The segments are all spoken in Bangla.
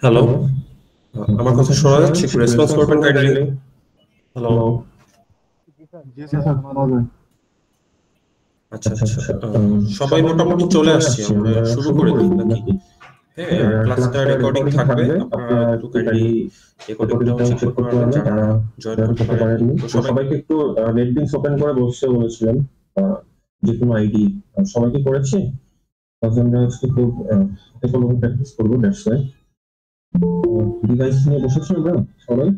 হ্যালো, হ্যালো, আমার আমার কথা কথা শোনা শোনা যাচ্ছে? যাচ্ছে? একটু একটু রেসপন্স রেসপন্স করবেন করবেন কাইন্ডলি। কাইন্ডলি। হ্যালো। হ্যালো। জি স্যার শোনা যায়। আচ্ছা, আচ্ছা, আচ্ছা। আচ্ছা। সবাই সবাই মোটামুটি মোটামুটি চলে চলে আসছি। আসছি। আমরা আমরা শুরু শুরু করে করে দিই দিই নাকি? নাকি? হ্যাঁ, হ্যাঁ, ক্লাসটা ক্লাসটা রেকর্ডিং রেকর্ডিং থাকবে। থাকবে। আপনারা আপনারা একটু একটু কাইন্ডলি কাইন্ডলি রেকর্ডিংটাও রেকর্ডিংটাও চেক চেক করতে করতে পারবেন পারবেন যারা যারা জয়েন জয়েন করতে করতে পারেননি। পারেননি। তো তো সবাইকে সবাইকে একটু নেটবিনস ওপেন করে বসতে বলেছিলেন। যেকোনো আইডি সবাই কি করেছে? তাহলে আমরা আজকে খুব হাতে কলমে প্র্যাকটিস করবো। দ্যাটস ওয়াই ডিভাইস নিয়ে বসেছি আমরা সবাই।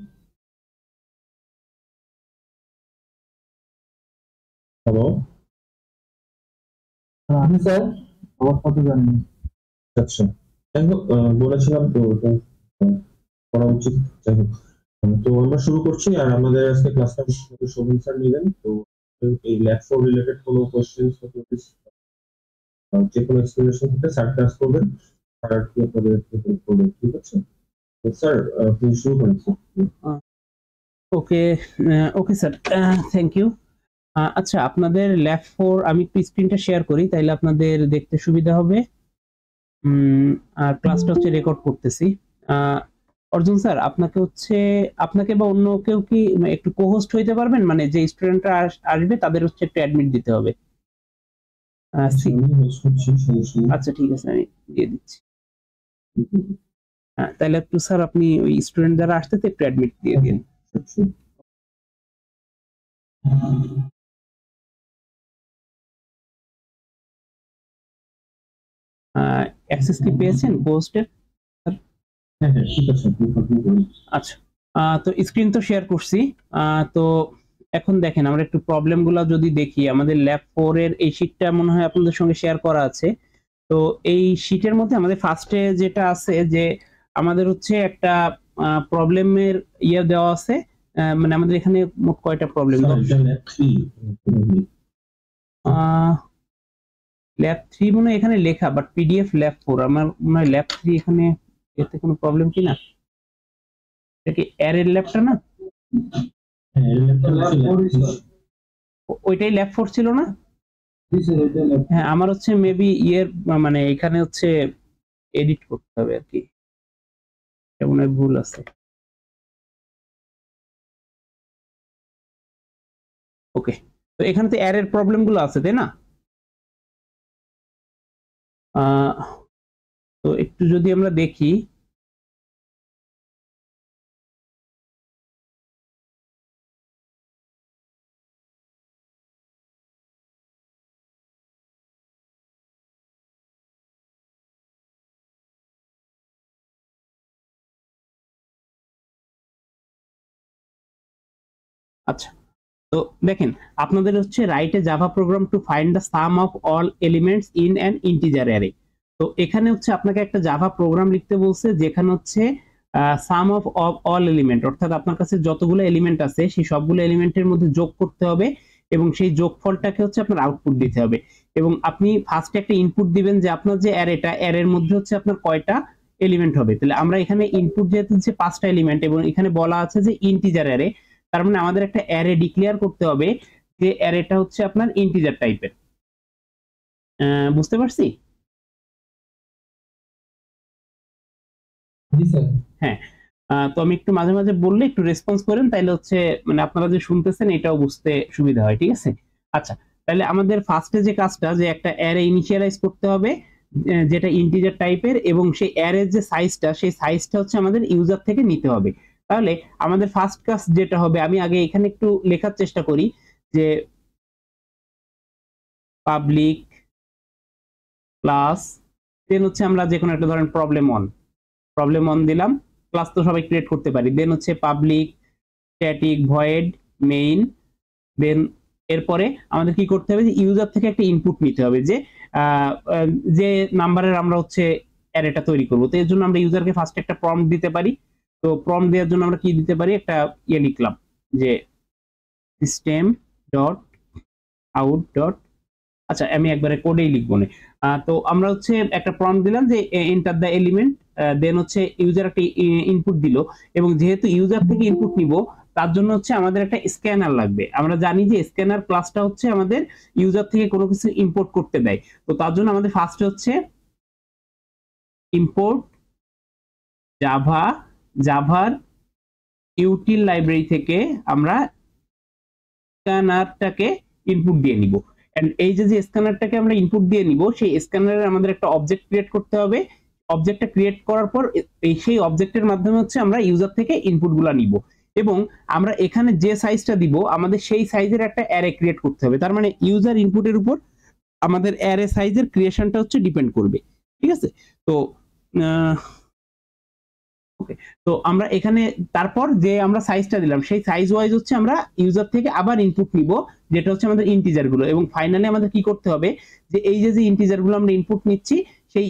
হ্যালো। আমি স্যার অবস্থা তো জানি না। আচ্ছা, যাই হোক, বলেছিলাম তো ওটা করা উচিত। যাই হোক, তো আমরা শুরু করছি। আর আমাদের আজকে ক্লাসটা শোভন স্যার নিলেন। তো এই ল্যাব ফোর রিলেটেড কোনো কোশ্চেন যে কোনো এক্সপ্লেনেশন হতে স্যার ক্লাস করবেন। আর কি আপনাদের হেল্প করবেন, ঠিক আছে? তো স্যার, আপনি শুরু করেন sir. Okay, okay sir, thank you. আচ্ছা, আপনাদের ল্যাব 4 আমি একটু স্ক্রিনটা শেয়ার করি, তাইলে আপনাদের দেখতে সুবিধা হবে। আর ক্লাসটা হচ্ছে রেকর্ড করতেছি। অর্জুন স্যার, আপনাকে বা অন্য কেউ কি একটু কোহোস্ট হইতে পারবেন? মানে যে স্টুডেন্টরা আসবে তাদের হচ্ছে একটু অ্যাডমিট দিতে হবে। আমি হোস্ট করছি, সমস্যা নেই। আচ্ছা, ঠিক আছে, আমি দিয়ে দিচ্ছি। তাহলে একটু স্যার আপনি ওই স্টুডেন্ট যারা আসতেছে একটু অ্যাডমিট দিয়ে দিন। অ্যাক্সেস কি পেয়েছেন পোস্টের? হ্যাঁ, হ্যাঁ, ঠিক আছে, আপনি কন্টিনিউ করুন। আচ্ছা, তো স্ক্রিন তো শেয়ার করছি। তো এখন দেখেন, আমরা একটু প্রবলেমগুলো যদি দেখি, আমাদের ল্যাব 4 এর এই শীটটা মনে হয় আপনাদের সঙ্গে শেয়ার করা আছে। তো এই শীটের মধ্যে আমাদের ফার্স্টে যেটা আছে যে আমাদের হচ্ছে একটা প্রবলেমের ইয়ে দেওয়া আছে। মানে আমাদের এখানে মোট কয়টা প্রবলেম? স্যার, এটা ল্যাব 3 ল্যাব 3 মনে হয় এখানে লেখা, বাট পিডিএফ ল্যাব 4। আমার মনে হয় ল্যাব 3 এখানে। এতে কোনো প্রবলেম কি না? এটা কি অ্যারের ল্যাবটা না? হ্যাঁ, এর ল্যাব 4 ওইটাই ল্যাব 4 ছিল না? জি স্যার এটা ল্যাব। হ্যাঁ, আমার হচ্ছে মেবি মানে এখানে হচ্ছে এডিট করতে হবে আর কি, কেমন ভুল আছে। ওকে, তো এখানে তো অ্যারের প্রবলেম গুলো আছে, তাই না? তো একটু যদি আমরা দেখি, আচ্ছা, তো দেখেন, আপনাদের হচ্ছে write a Java program to find the some of all elements in an integer array. তো এখানে হচ্ছে আপনাকে একটা জাভা প্রোগ্রাম লিখতে বলছে, যেখানে হচ্ছে সাম অফ অল এলিমেন্ট, অর্থাৎ আপনার কাছে যতগুলো এলিমেন্ট আছে সেই সবগুলো এলিমেন্টের মধ্যে যোগ করতে হবে, এবং সেই যোগফলটাকে হচ্ছে আপনার আউটপুট দিতে হবে। এবং আপনি ফার্স্টে একটা ইনপুট দিবেন যে আপনার যে অ্যারেটা, অ্যারের মধ্যে হচ্ছে আপনার কয়টা এলিমেন্ট হবে। তাহলে আমরা এখানে ইনপুট যেহেতু হচ্ছে 5টা এলিমেন্ট, এবং এখানে বলা আছে যে ইন্টিজার অ্যারে, তার মানে আমাদের একটা অ্যারে ডিক্লেয়ার করতে হবে যে অ্যারেটা হচ্ছে আপনার ইন্টিজার টাইপের। বুঝতে পারছি? জি স্যার। হ্যাঁ, তো আমি একটু মাঝে মাঝে বললে একটু রেসপন্স করেন, তাইলে হচ্ছে মানে আপনারা যে শুনতেছেন এটাও বুঝতে সুবিধা হয়, ঠিক আছে? আচ্ছা, তাহলে আমাদের ফার্স্টে যে কাজটা, যে একটা অ্যারে ইনিশিয়ালাইজ করতে হবে যেটা ইন্টিজার টাইপের, এবং সেই অ্যারের যে সাইজটা, সেই সাইজটা হচ্ছে আমাদের ইউজার থেকে নিতে হবে। তাহলে আমাদের ফার্স্ট কাজ যেটা হবে, আমি আগে এখানে একটু লেখার চেষ্টা করি যে পাবলিক ক্লাস, দেন হচ্ছে আমরা যে কোনো একটা ধরেন প্রবলেম অন দিলাম। ক্লাস তো সবাই ক্রিয়েট করতে পারি। দেন হচ্ছে পাবলিক স্ট্যাটিক ভয়েড মেইন। দেন এরপরে আমাদের কি করতে হবে, যে ইউজার থেকে একটা ইনপুট নিতে হবে, যে নাম্বারের আমরা হচ্ছে অ্যারেটা তৈরি করবো। তো এর জন্য আমরা ইউজারকে ফার্স্ট একটা প্রম্পট দিতে পারি। তো প্রম্পট দেওয়ার জন্য আমরা কি দিতে পারি, একটা ইয়ে লিখলাম যে সিস্টেম ডট আউট ডট, আচ্ছা আমি একবারে কোডেই লিখবো না। তো আমরা হচ্ছে একটা প্রম্পট দিলাম যে এন্টার দ্য এলিমেন্ট, দেন হচ্ছে ইউজার একটা ইনপুট দিল, এবং যেহেতু ইউজার থেকে ইনপুট নিব, তার জন্য হচ্ছে আমাদের একটা স্ক্যানার লাগবে। আমরা জানি যে স্ক্যানার ক্লাসটা হচ্ছে আমাদের ইউজার থেকে কোনো কিছু ইম্পোর্ট করতে দেয়। তো তার জন্য আমাদের ফার্স্ট হচ্ছে ইম্পোর্ট জাভার ইউটিল লাইব্রেরি থেকে আমরা স্ক্যানারটাকে ইনপুট দিয়ে নিব। এন্ড এই যে স্ক্যানারটাকে আমরা ইনপুট দিয়ে নিব, সেই স্ক্যানারের আমাদের একটা অবজেক্ট ক্রিয়েট করতে হবে। অবজেক্টটা ক্রিয়েট করার পর সেই অবজেক্টের মাধ্যমে হচ্ছে আমরা ইউজার থেকে ইনপুটগুলো নিব, এবং আমরা এখানে যে সাইজটা দিব আমাদের সেই সাইজের একটা অ্যারে ক্রিয়েট করতে হবে। তার মানে ইউজার ইনপুটের উপর আমাদের অ্যারে সাইজের ক্রিয়েশনটা হচ্ছে ডিপেন্ড করবে, ঠিক আছে? তো ওকে, তো আমরা এখানে তারপর যে আমরা সাইজটা দিলাম সেই সাইজ ওয়াইজ হচ্ছে আমরা ইউজার থেকে আবার ইনপুট নিব, যেটা হচ্ছে আমাদের ইন্টিজার গুলো। এবং ফাইনালি আমাদের কি করতে হবে, যে এই যে ইন্টিজার গুলো আমরা ইনপুট নিচ্ছি সেই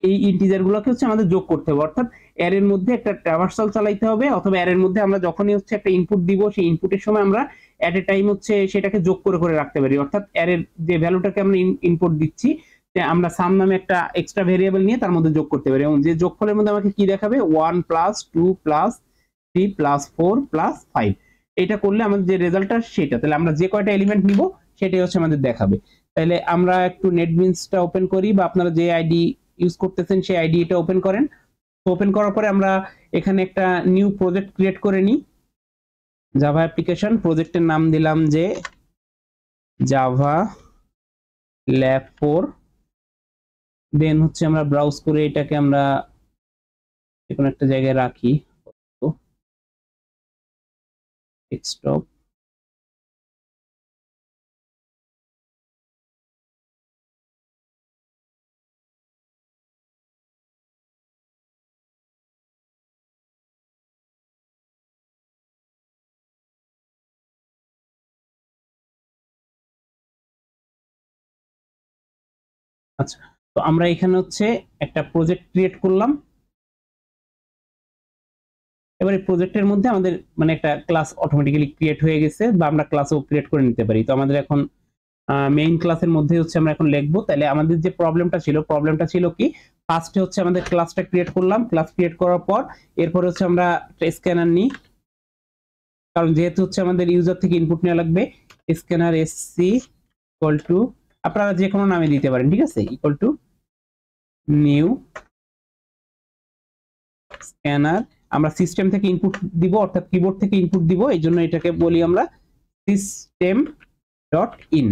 এই ইন্টিজার গুলোকে হচ্ছে আমাদের যোগ করতে হবে। অর্থাৎ অ্যারের মধ্যে একটা ট্রাভার্সাল চালাইতে হবে, অথবা অ্যারের মধ্যে আমরা যখনই হচ্ছে একটা ইনপুট দিব সেই ইনপুটের সময় আমরা এট এ টাইম হচ্ছে সেটাকে যোগ করে করে রাখতে পারি। অর্থাৎ অ্যারের যে ভ্যালুটাকে আমরা ইনপুট দিচ্ছি আমরা সাম নামে একটা এক্সট্রা ভেরিয়েবল নিয়ে তার মধ্যে যোগ করতে পারি, এবং যে যোগফলের মধ্যে আমাকে কি দেখাবে 1 + 2 + 3 + 4 + 5। এটা করলে আমাদের যে রেজাল্টটা সেটা, তাহলে আমরা যে কয়টা এলিমেন্ট নিব সেটাই হচ্ছে আমাদের দেখাবে। তাহলে আমরা একটু নেটবিনসটা ওপেন করি, বা আপনারা যে আইডি ইউজ করতেছেন সেই আইডি এটা ওপেন করেন। ওপেন করার পরে আমরা এখানে একটা নিউ প্রজেক্ট ক্রিয়েট করে নিই, জাভা অ্যাপ্লিকেশন। প্রজেক্টের নাম দিলাম যে জাভা ল্যাব 4। দেন হচ্ছে আমরা ব্রাউজ করে এটাকে আমরা কোনো একটা জায়গায় রাখি, ডেস্কটপ। আচ্ছা, তো আমরা এখানে হচ্ছে একটা প্রজেক্ট ক্রিয়েট করলাম। এবার এই প্রজেক্টের মধ্যে আমাদের মানে একটা ক্লাস অটোমেটিক্যালি ক্রিয়েট হয়ে গেছে, বা আমরা ক্লাসও ক্রিয়েট করে নিতে পারি। তো আমাদের এখন মেইন ক্লাসের মধ্যে হচ্ছে আমরা এখন লিখবো। তাহলে আমাদের যে প্রবলেমটা ছিল কি, ফার্স্টে হচ্ছে আমাদের ক্লাসটা ক্রিয়েট করলাম। ক্লাস ক্রিয়েট করার পর এরপর হচ্ছে আমরা স্ক্যানার নিই, কারণ যেহেতু হচ্ছে আমাদের ইউজার থেকে ইনপুট নেওয়া লাগবে। স্ক্যানার এসসি ইকুয়াল টু, আপনারা যে কোনো নামে দিতে পারেন, ঠিক আছে, ইকুয়াল টু নিউ স্ক্যানার। আমরা সিস্টেম থেকে ইনপুট দিব, অর্থাৎ কিবোর্ড থেকে ইনপুট দিব, এই জন্য এটাকে বলি আমরা system.in।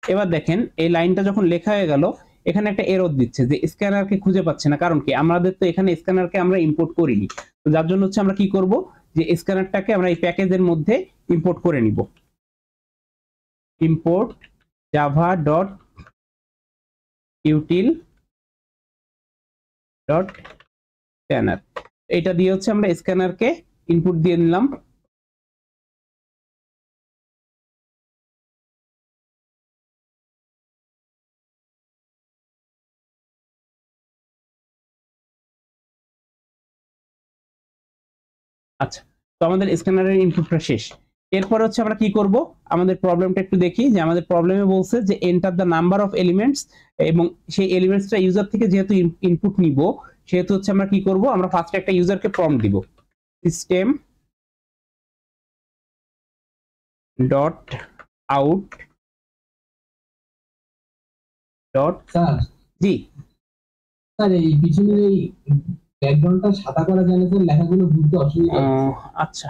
এবার দেখেন এই লাইনটা যখন লেখা হয়ে গেল, এখানে একটা এরর দিচ্ছে যে স্ক্যানারকে খুঁজে পাচ্ছে না। কারণ কি, আমাদের তো এখানে স্ক্যানারকে আমরা ইম্পোর্ট করিনি। তো যার জন্য হচ্ছে আমরা কি করব, যে স্ক্যানারটাকে আমরা এই প্যাকেজের মধ্যে ইম্পোর্ট করে নিব। ইম্পোর্ট java.util.scanner, এটা দিয়ে হচ্ছে আমরা স্ক্যানারকে ইনপুট দিয়ে নিলাম। আচ্ছা, তো আমাদের স্ক্যানারের ইনপুটটা শেষ। এরপর হচ্ছে আমরা কি করব, আমাদের প্রবলেমটা একটু দেখি। যে আমাদের প্রবলেমে বলছে যে enter the number of elements, এবং সেই এলিমেন্টসটা ইউজার থেকে যেহেতু ইনপুট নিব সেহেতু হচ্ছে আমরা কি করব, আমরা ফার্স্টে একটা ইউজারকে প্রম্পট দিব, system dot out dot. Sir, জি স্যার এই পিছনের এই ব্যাকগ্রাউন্ডটা সাদা করা যায় না স্যার, লেখাগুলো বুঝতে অসুবিধা হচ্ছে। আচ্ছা,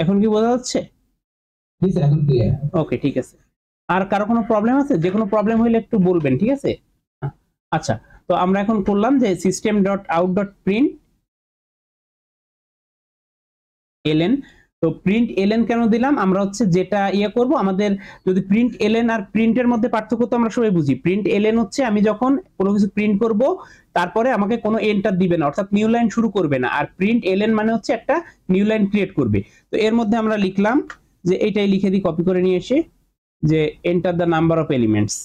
এখন কি বোঝা যাচ্ছে? জি স্যার, এখন ক্লিয়ার। ওকে, ঠিক আছে। আর কারো কোনো প্রবলেম আছে? যে কোনো প্রবলেম হইলে একটু বলবেন, ঠিক আছে? আচ্ছা, তো আমরা এখন করলাম যে system dot out dot print LN. তো প্রিন্ট এলএন কেন দিলাম, আমরা হচ্ছে যেটা করব, আমাদের যদি প্রিন্ট এলএন আর প্রিন্টের মধ্যে পার্থক্য তো আমরা সবাই বুঝি। প্রিন্ট এলএন হচ্ছে আমি যখন কোনো কিছু প্রিন্ট করব তারপরে আমাকে কোনো এন্টার দিবে না, অর্থাৎ নিউ লাইন শুরু করবে না। আর প্রিন্ট এলএন মানে হচ্ছে একটা নিউ লাইন ক্রিয়েট করবে। তো এর মধ্যে আমরা লিখলাম যে এইটাই লিখে দিই, কপি করে নিয়ে এসে, যে enter the number of elements.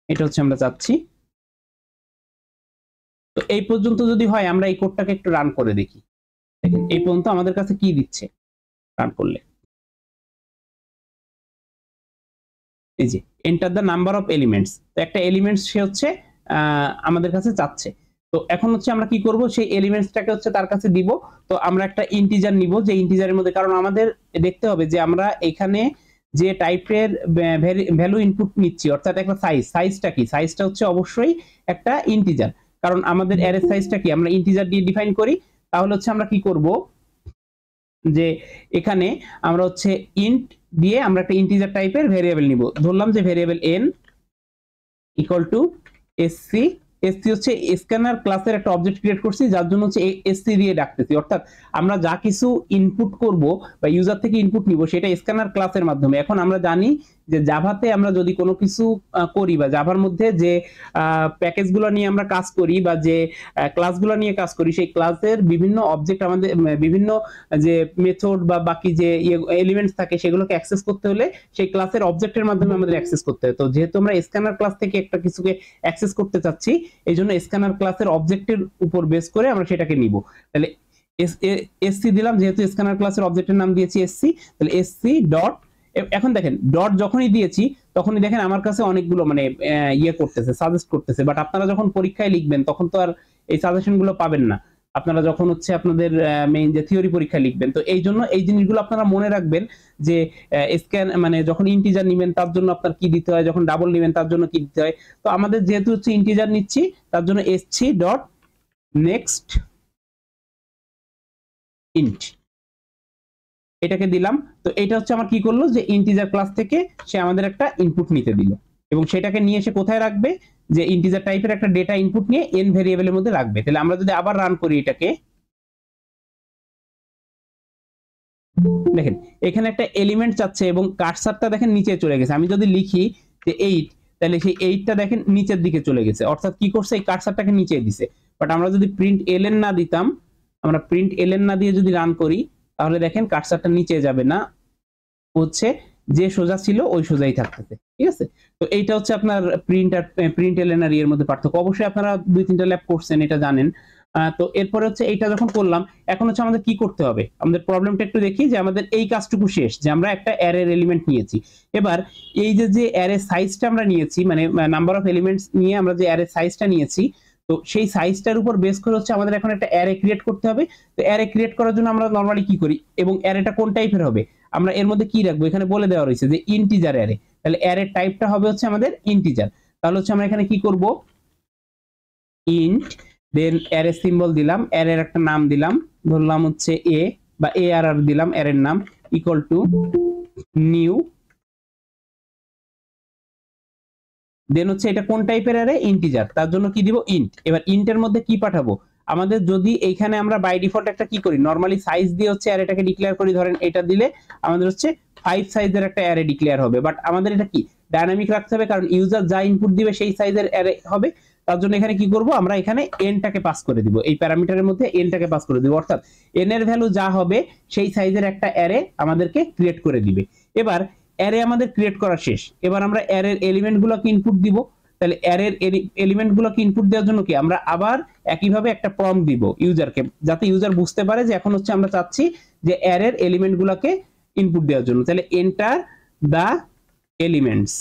এটা হচ্ছে আমরা চাচ্ছি। তো এই পর্যন্ত যদি হয় আমরা এই কোডটাকে একটু রান করে দেখি। দেখেন এই পর্যন্ত আমাদের কাছে কি দিচ্ছে রান করলে, এই যে enter the number of elements. তো একটা এলিমেন্টস সে হচ্ছে আমাদের কাছে চাচ্ছে। তো এখন হচ্ছে আমরা কি করব, সেই এলিমেন্টসটাকে হচ্ছে তার কাছে দিব। তো আমরা একটা ইন্টিজার নিব, যে ইন্টিজারের মধ্যে, কারণ আমাদের দেখতে হবে যে আমরা এখানে যে টাইপের ভ্যালু ইনপুট নিচ্ছি, অর্থাৎ একটা সাইজটা কি, সাইজটা হচ্ছে অবশ্যই একটা ইন্টিজার। কারণ আমাদের অ্যারে সাইজটা কি আমরা ইন্টিজার দিয়ে ডিফাইন করি। তাহলে হচ্ছে আমরা কি করব, যে এখানে আমরা হচ্ছে ইন্ট দিয়ে আমরা একটা ইন্টিজার টাইপের ভেরিয়েবল নিব। ধরলাম যে variable n equal to SC. SC হচ্ছে স্ক্যানার ক্লাসের একটা অবজেক্ট ক্রিয়েট করছি, যার জন্য হচ্ছে এসসি দিয়ে ডাকতেছি। অর্থাৎ আমরা যা কিছু ইনপুট করব বা ইউজার থেকে ইনপুট নিব সেটা স্ক্যানার ক্লাসের মাধ্যমে। এখন আমরা জানি যে জাভাতে আমরা যদি কোনো কিছু করি বা জাভার মধ্যে যে প্যাকেজগুলো নিয়ে আমরা কাজ করি বা যে ক্লাসগুলো নিয়ে কাজ করি, সেই ক্লাসের বিভিন্ন অবজেক্ট আমাদের বিভিন্ন যে মেথড বা বাকি যে এলিমেন্টস থাকে সেগুলোকে অ্যাক্সেস করতে হলে সেই ক্লাসের অবজেক্টের মাধ্যমে আমাদের অ্যাক্সেস করতে হয়। তো যেহেতু আমরা স্ক্যানার ক্লাস থেকে একটা কিছুকে অ্যাক্সেস করতে চাচ্ছি, এই জন্য স্ক্যানার ক্লাসের অবজেক্টের উপর বেস করে আমরা সেটাকে নিব। তাহলে এসসি দিলাম, যেহেতু স্ক্যানার ক্লাসের অবজেক্টের নাম দিয়েছি এসসি, তাহলে এসসি ডট। এখন দেখেন ডট যখনই দিয়েছি তখনই দেখেন আমার কাছে অনেকগুলো মানে করতেছে, সাজেস্ট করতেছে। বাট আপনারা যখন পরীক্ষায় লিখবেন তখন তো আর এই সাজেশন গুলো পাবেন না, আপনারা যখন হচ্ছে আপনাদের মেইন যে থিওরি পরীক্ষা লিখবেন। তো এই জন্য এই জিনিসগুলো আপনারা মনে রাখবেন যে স্ক্যান মানে যখন ইন্টিজার নেবেন তার জন্য আপনার কি দিতে হয়, যখন ডাবল নেবেন তার জন্য কি দিতে হয়। তো আমাদের যেহেতু হচ্ছে ইন্টিজার নিচ্ছি তার জন্য এসসি ডট নেক্সট ইন্ট এটাকে দিলাম। তো এটা হচ্ছে আমার কি করলো, যে ইন্টিজার ক্লাস থেকে সে আমাদের একটা ইনপুট নিতে দিল এবং সেটাকে নিয়ে এসে কোথায় রাখবে, যে ইন্টিজার টাইপের একটা ডেটা ইনপুট নিয়ে n ভেরিয়েবলের মধ্যে রাখবে। তাহলে আমরা যদি আবার রান করি এটাকে, দেখেন এখানে একটা এলিমেন্ট চাচ্ছে এবং কার্সারটা দেখেন নিচে চলে গেছে। আমি যদি লিখি যে 8, তাহলে সেই 8টা দেখেন নিচের দিকে চলে গেছে, অর্থাৎ কি করছে, এই কার্সারটাকে নিচে দিছে। বাট আমরা যদি প্রিন্ট এলএন না দিতাম, আমরা প্রিন্ট এলএন না দিয়ে যদি রান করি, তাহলে দেখেন কার্সারটা নিচে যাবে না, হচ্ছে যে সোজা ছিল ওই সোজাই থাকতেছে। ঠিক আছে, তো এইটা হচ্ছে আপনার প্রিন্ট এলএন আর এর মধ্যে পার্থক্য। অবশ্যই আপনারা 2-3টা ল্যাব করছেন, এটা জানেন। তো এরপরে হচ্ছে এইটা যখন করলাম, এখন হচ্ছে আমাদের কি করতে হবে, আমাদের প্রবলেমটা একটু দেখি। যে আমাদের এই কাজটুকু শেষ, যে আমরা একটা অ্যারের এলিমেন্ট নিয়েছি। এবার এই যে অ্যারে সাইজটা আমরা নিয়েছি, মানে নাম্বার অফ এলিমেন্টস নিয়ে আমরা যে অ্যারে সাইজটা নিয়েছি, তো সেই সাইজটার উপর বেস করে হচ্ছে আমাদের এখন একটা অ্যারে ক্রিয়েট করতে হবে। তো অ্যারে ক্রিয়েট করার জন্য আমরা নরমালি কি করি, এবং অ্যারেটা কোন টাইপের হবে, আমরা এর মধ্যে কি রাখবো, এখানে বলে দেওয়া রয়েছে যে ইন্টিজার অ্যারে। তাহলে অ্যারে টাইপটা হবে হচ্ছে আমাদের ইন্টিজার। তাহলে হচ্ছে আমরা এখানে কি করব, ইন্ট, দেন অ্যারে সিম্বল দিলাম, অ্যারের একটা নাম দিলাম, ধরলাম হচ্ছে এ বা ARR দিলাম অ্যারের নাম, ইকুয়াল টু নিউ। দেন হচ্ছে এটা কোন টাইপের অ্যারে, ইন্টিজার, তার জন্য কি দিব, ইন্ট। এবার ইন্টের মধ্যে কি পাঠাবো, আমাদের যদি এইখানে আমরা বাই ডিফল্ট একটা কি করি, নরমালি সাইজ দিয়ে হচ্ছে অ্যারেটাকে ডিক্লেয়ার করি। ধরেন এটা দিলে আমাদের হচ্ছে 5 সাইজের একটা অ্যারে ডিক্লেয়ার হবে। বাট আমাদের এটা কি ডায়নামিক রাখতে হবে, কারণ ইউজার যা ইনপুট দিবে সেই সাইজের অ্যারে হবে। তার জন্য এখানে কি করব, আমরা এখানে এনটাকে পাস করে দিব, এই প্যারামিটারের মধ্যে এনটাকে পাস করে দিব, অর্থাৎ এন এর ভ্যালু যা হবে সেই সাইজের একটা অ্যারে আমাদেরকে ক্রিয়েট করে দিবে। এবার অ্যারে আমাদের ক্রিয়েট করা শেষ, এবার আমরা অ্যারের এলিমেন্টগুলোকে ইনপুট দিব। তাহলে অ্যারের এলিমেন্টগুলোকে ইনপুট দেওয়ার জন্য কি আমরা আবার একইভাবে একটা প্রম্পট দিব ইউজারকে, যাতে ইউজার বুঝতে পারে যে এখন হচ্ছে আমরা চাচ্ছি যে অ্যারের এলিমেন্টগুলোকে ইনপুট দেওয়ার জন্য। তাহলে এন্টার দা এলিমেন্টস।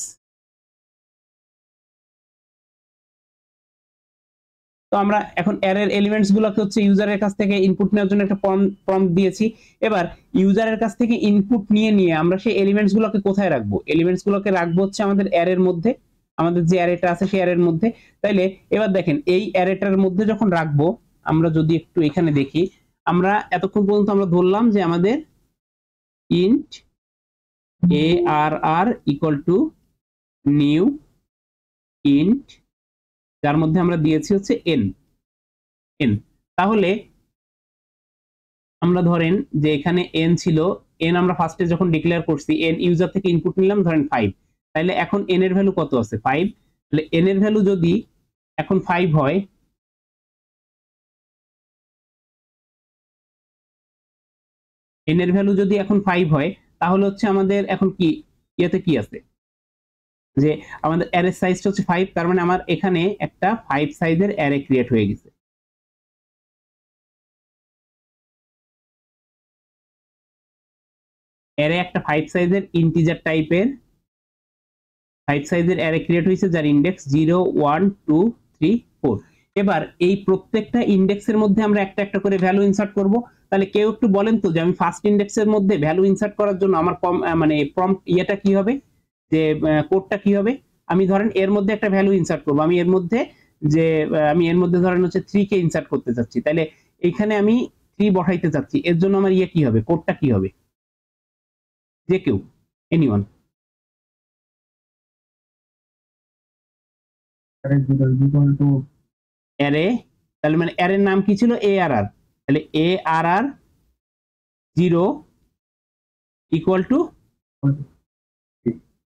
তো আমরা এখন অ্যারের এলিমেন্টস গুলোকে হচ্ছে ইউজারের কাছ থেকে ইনপুট নেওয়ার জন্য একটা প্রম্পট দিয়েছি। এবার ইউজারের কাছ থেকে ইনপুট নিয়ে আমরা সেই এলিমেন্টস গুলোকে কোথায় রাখবো, এলিমেন্টস গুলোকে রাখবো হচ্ছে আমাদের অ্যারের মধ্যে, আমাদের যে অ্যারেটা আছে সেই অ্যারের মধ্যে। তাইলে এবার দেখেন এই অ্যারেটার মধ্যে যখন রাখবো, আমরা যদি একটু এখানে দেখি, আমরা এতক্ষণ পর্যন্ত আমরা ধরলাম যে আমাদের int ARR equal to new int, যার মধ্যে আমরা দিয়েছি হচ্ছে এন। তাহলে আমরা ধরেন যে এখানে এন ছিল, এন আমরা ফার্স্টে যখন ডিক্লেয়ার করছি, এন ইউজার থেকে ইনপুট নিলাম ধরেন 5, তাহলে এখন এন এর ভ্যালু কত আছে, 5। তাহলে এন এর ভ্যালু যদি এখন 5 হয়, এন এর ভ্যালু যদি এখন 5 হয়, তাহলে হচ্ছে আমাদের এখন কি ইয়েতে কি আছে, যে আমাদের অ্যারে সাইজটা হচ্ছে 5, তার মানে আমার এখানে একটা 5 সাইজের অ্যারে ক্রিয়েট হয়ে গেছে। অ্যারে একটা 5 সাইজের ইন্টিজার টাইপের 5 সাইজের অ্যারে ক্রিয়েট হয়েছে যার ইন্ডেক্স 0 1 2 3 4। এবার এই প্রত্যেকটা ইন্ডেক্সের মধ্যে আমরা একটা একটা করে ভ্যালু ইনসার্ট করব। তাহলে কেউ একটু বলেন তো যে আমি ফার্স্ট ইন্ডেক্সের মধ্যে ভ্যালু ইনসার্ট করার জন্য আমার মানে প্রম্পট ইয়েটা কি হবে, যে কোডটা কি হবে। আমি ধরেন এর মধ্যে একটা ভ্যালু ইনসার্ট করব, আমি এর মধ্যে ধরেন হচ্ছে 3 কে ইনসার্ট করতে চাচ্ছি, তাহলে এখানে আমি 3 বসাইতে চাচ্ছি, এর জন্য আমার ইয়ে কি হবে, কোডটা কি হবে, যে কেউ এনিওয়ান। অ্যারে, তাহলে মানে অ্যারের নাম কি ছিল, ARR, তাহলে ARR 0 ইকুয়াল টু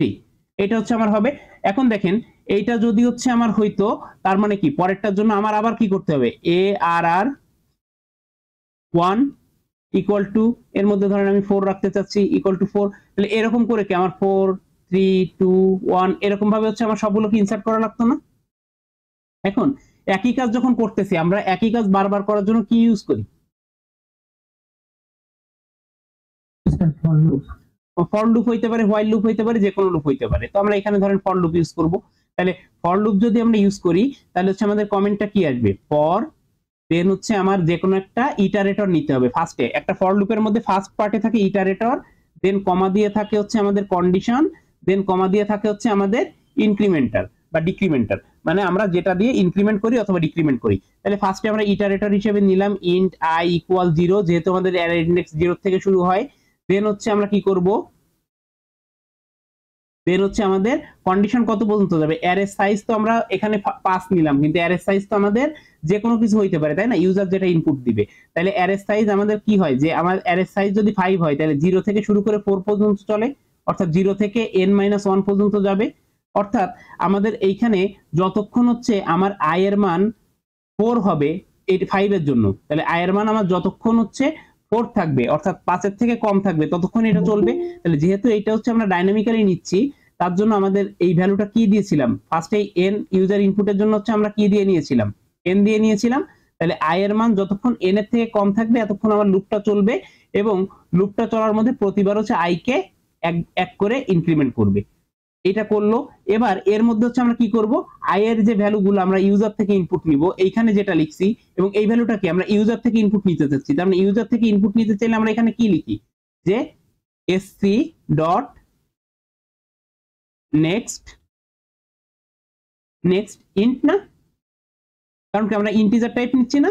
3, এটা হচ্ছে আমার হবে। এখন দেখেন এইটা যদি হচ্ছে আমার হইতো, তার মানে কি পরেরটার জন্য আমার আবার কি করতে হবে, ARR 1 ইকুয়াল টু, এর মধ্যে ধরেন আমি 4 রাখতে চাচ্ছি ইকুয়াল টু 4, তাহলে এরকম করে কি আমার 4 3 2 1 এরকম ভাবে হচ্ছে আমার সবগুলোকে ইনসার্ট করা লাগতো না। এখন একই কাজ যখন করতেছি, আমরা একই কাজ বারবার করার জন্য কি ইউজ করি, ফর লুপ হইতে পারে, হোয়াইল লুপ হইতে পারে, যে কোনো লুপ হইতে পারে। তো আমরা এখানে ধরেন ফর লুপ ইউজ করব। তাহলে ফর লুপ যদি আমরা ইউজ করি তাহলে হচ্ছে আমাদের কমেন্টটা কি আসবে, ফর দেন হচ্ছে আমার যে কোনো একটা ইটারেটর নিতে হবে। ফার্স্টে একটা ফর লুপের মধ্যে ফার্স্ট পার্টে থাকে ইটারেটর, দেন কমা দিয়ে থাকে হচ্ছে আমাদের কন্ডিশন, দেন কমা দিয়ে থাকে হচ্ছে আমাদের ইনক্রিমেন্টার বা ডিক্রিমেন্টার, মানে আমরা যেটা দিয়ে ইনক্রিমেন্ট করি অথবা ডিক্রিমেন্ট করি। তাহলে ফার্স্টে আমরা ইটারেটর হিসেবে নিলাম ইন্ট i ইকুয়াল 0, যেহেতু আমাদের অ্যারে ইন্ডেক্স 0 থেকে শুরু হয়। দেন হচ্ছে আমরা কি করব, দেন হচ্ছে আমাদের কন্ডিশন কত পর্যন্ত যাবে, অ্যারে সাইজ তো আমরা এখানে 5 নিলাম, কিন্তু অ্যারে সাইজ তো আমাদের যে কোনো কিছু হইতে পারে, তাই না, ইউজার যেটা ইনপুট দিবে। তাহলে অ্যারে সাইজ আমাদের কি হয়, যে আমার অ্যারে সাইজ যদি 5 হয় তাহলে 0 থেকে শুরু করে 4 পর্যন্ত চলে, অর্থাৎ 0 থেকে n-1 পর্যন্ত যাবে। অর্থাৎ আমাদের এইখানে যতক্ষণ হচ্ছে আমার i এর মান 4 হবে 5 এর জন্য, তাহলে i এর মান আমার যতক্ষণ হচ্ছে 4 থাকবে, অর্থাৎ 5 এর থেকে কম থাকবে, ততক্ষণ এটা চলবে। তাহলে যেহেতু এটা হচ্ছে আমরা ডাইনামিক্যালি নিচ্ছি, তার জন্য আমাদের এই ভ্যালুটা কি দিয়েছিলাম, ফার্স্টে n ইউজার ইনপুটের জন্য হচ্ছে আমরা কি দিয়ে নিয়েছিলাম, n দিয়ে নিয়েছিলাম। তাহলে i এর মান যতক্ষণ n এর থেকে কম থাকবে এতক্ষণ আমার লুপটা চলবে, এবং লুপটা চলার মধ্যে প্রতিবার হচ্ছে i কে এক করে ইনক্রিমেন্ট করবে। এটা করলো। এবার এর মধ্যে হচ্ছে আমরা কি করব, i এর যে ভ্যালুগুলো আমরা ইউজার থেকে ইনপুট নিব, এইখানে যেটা লিখছি, এবং এই ভ্যালুটাকে আমরা ইউজার থেকে ইনপুট নিতে চাচ্ছি, তার মানে ইউজার থেকে ইনপুট নিতে চাইলে আমরা এখানে কি লিখি, যে sc ডট নেক্সট ইন্ট, না, কারণ কি আমরা ইন্টিজার টাইপ নিচ্ছি না,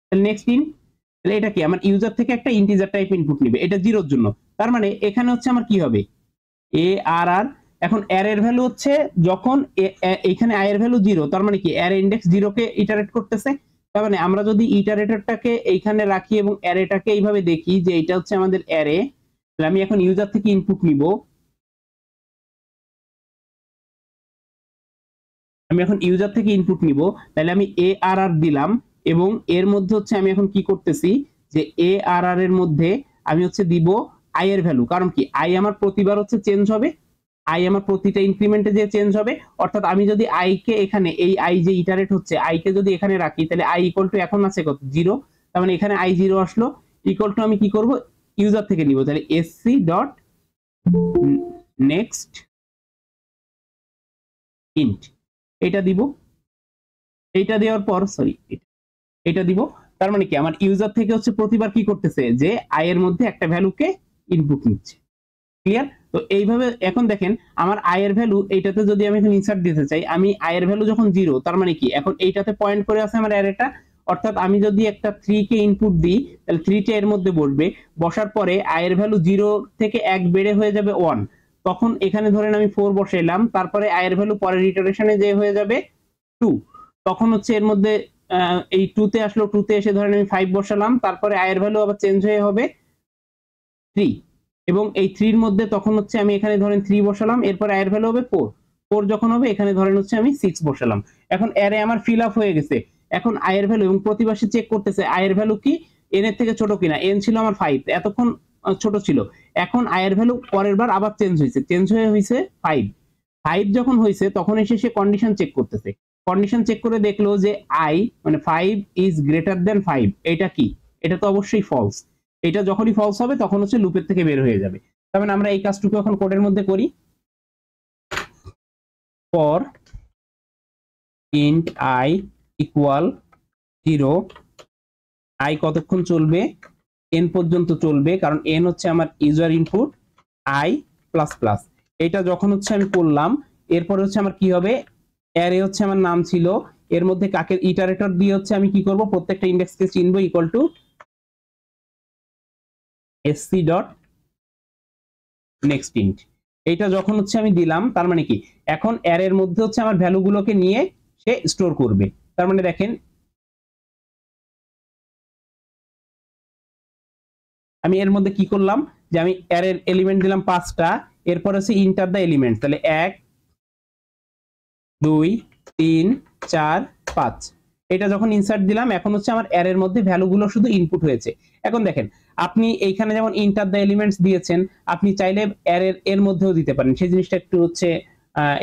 তাহলে নেক্সট ইন্ট, তাহলে এটা কি আমার ইউজার থেকে একটা ইন্টিজার টাইপ ইনপুট নিবে, এটা 0 এর জন্য। তার মানে এখানে হচ্ছে আমার কি হবে, ARR। এখন অ্যারে এর ভ্যালু হচ্ছে যখন এইখানে i এর ভ্যালু 0, তার মানে কি অ্যারে ইনডেক্স 0 কে ইটারেট করতেছে। তার মানে আমরা যদি ইটারেটরটাকে এইখানে রাখি এবং অ্যারেটাকে এইভাবে দেখি যে এটা হচ্ছে আমাদের অ্যারে, তাহলে আমি এখন ইউজার থেকে ইনপুট নিব, তাহলে আমি ARR দিলাম, এবং এর মধ্যে হচ্ছে আমি এখন কি করতেছি, যে ARR এর মধ্যে আমি হচ্ছে দিব i এর ভ্যালু, কারণ কি i আমার প্রতিবার হচ্ছে চেঞ্জ হবে, i আমার প্রতিটা ইনক্রিমেন্টে যে চেঞ্জ হবে। অর্থাৎ আমি যদি i কে এখানে, এই i যে ইটারেট হচ্ছে, i কে যদি এখানে রাখি, তাহলে i ইকুয়াল টু এখন আছে কত, 0, তার মানে এখানে i 0 আসলো, ইকুয়াল টু আমি কি করব, ইউজার থেকে নিব, তাহলে sc ডট নেক্সট ইন্ট, এটা দিব। এইটা দেওয়ার পর এটা দিব, তার মানে কি আমার ইউজার থেকে হচ্ছে প্রতিবার কি করতেছে, যে i এর মধ্যে একটা ভ্যালুকে ইনপুট নিচ্ছে। ক্লিয়ার? তো এইভাবে এখন দেখেন আমার i এর ভ্যালু, এইটাতে যদি আমি এখন ইনসার্ট দিতে চাই, আমি i এর ভ্যালু যখন 0, তার মানে কি এখন এইটাতে পয়েন্ট করে আছে আমার অ্যারেটা। অর্থাৎ আমি যদি একটা 3 কে ইনপুট দিই, তাহলে 3 টা এর মধ্যে বসবে, বসার পরে i এর ভ্যালু 0 থেকে 1 বেড়ে হয়ে যাবে 1, তখন এখানে ধরেন আমি 4 বসাইলাম, তারপরে i এর ভ্যালু পরের ইটারেশনে যে হয়ে যাবে 2, তখন হচ্ছে এর মধ্যে এই 2 তে আসলো, 2 তে এসে ধরেন আমি 5 বসালাম, তারপরে i এর ভ্যালু আবার চেঞ্জ হয়ে হবে 3, এবং এই 3 এর মধ্যে তখন হচ্ছে আমি এখানে ধরেন 3 বসালাম, এরপর i এর ভ্যালু হবে 4 যখন হবে এখানে ধরেন হচ্ছে আমি 6 বসালাম। এখন অ্যারে আমার ফিল আপ হয়ে গেছে। এখন i এর ভ্যালু, এবং প্রতিবার সে চেক করতেছে i এর ভ্যালু কি n এর থেকে ছোট কিনা, n ছিল আমার 5, এতক্ষণ ছোট ছিল, এখন i এর ভ্যালু পরের বার আবার চেঞ্জ হয়েছে 5, 5 যখন হয়েছে তখন এসে সে কন্ডিশন চেক করতেছে, কন্ডিশন চেক করে দেখলো যে I মানে 5 ইজ গ্রেটার দেন 5, এটা কি, এটা তো অবশ্যই ফলস। এটা যখনই ফলস হবে তখন হচ্ছে লুপের থেকে বের হয়ে যাবে। তার মানে আমরা এই কাজটুকু এখন কোডের মধ্যে করি। For int I equal 0, I কতক্ষণ চলবে, n পর্যন্ত চলবে, কারণ n হচ্ছে আমার user input, I plus plus. এটা যখন হচ্ছে আমি করলাম, এরপরে হচ্ছে আমার কি হবে, অ্যারে হচ্ছে আমার নাম ছিল, এর মধ্যে কাকের ইটারেটর দিয়ে হচ্ছে আমি কি করব, প্রত্যেকটা ইন্ডেক্সকে চিনবো equal to sc dot next int. এটা যখন হচ্ছে আমি দিলাম, তার মানে কি এখন অ্যারের মধ্যে হচ্ছে আমার ভ্যালুগুলোকে নিয়ে সে স্টোর করবে। তার মানে দেখেন আমি এর মধ্যে কি করলাম, যে আমি অ্যারের এলিমেন্ট দিলাম 5টা, এরপর হচ্ছে ইন্টার দ্য এলিমেন্ট, তাহলে 1 2 3 4 5। এটা যখন ইনসার্ট দিলাম, এখন হচ্ছে আমার অ্যারের মধ্যে ভ্যালুগুলো শুধু ইনপুট হয়েছে। এখন দেখেন আপনি এইখানে যেমন ইন্টার দ্য এলিমেন্টস দিয়েছেন, আপনি চাইলে অ্যারের এর মধ্যেও দিতে পারেন, সেই জিনিসটা একটু হচ্ছে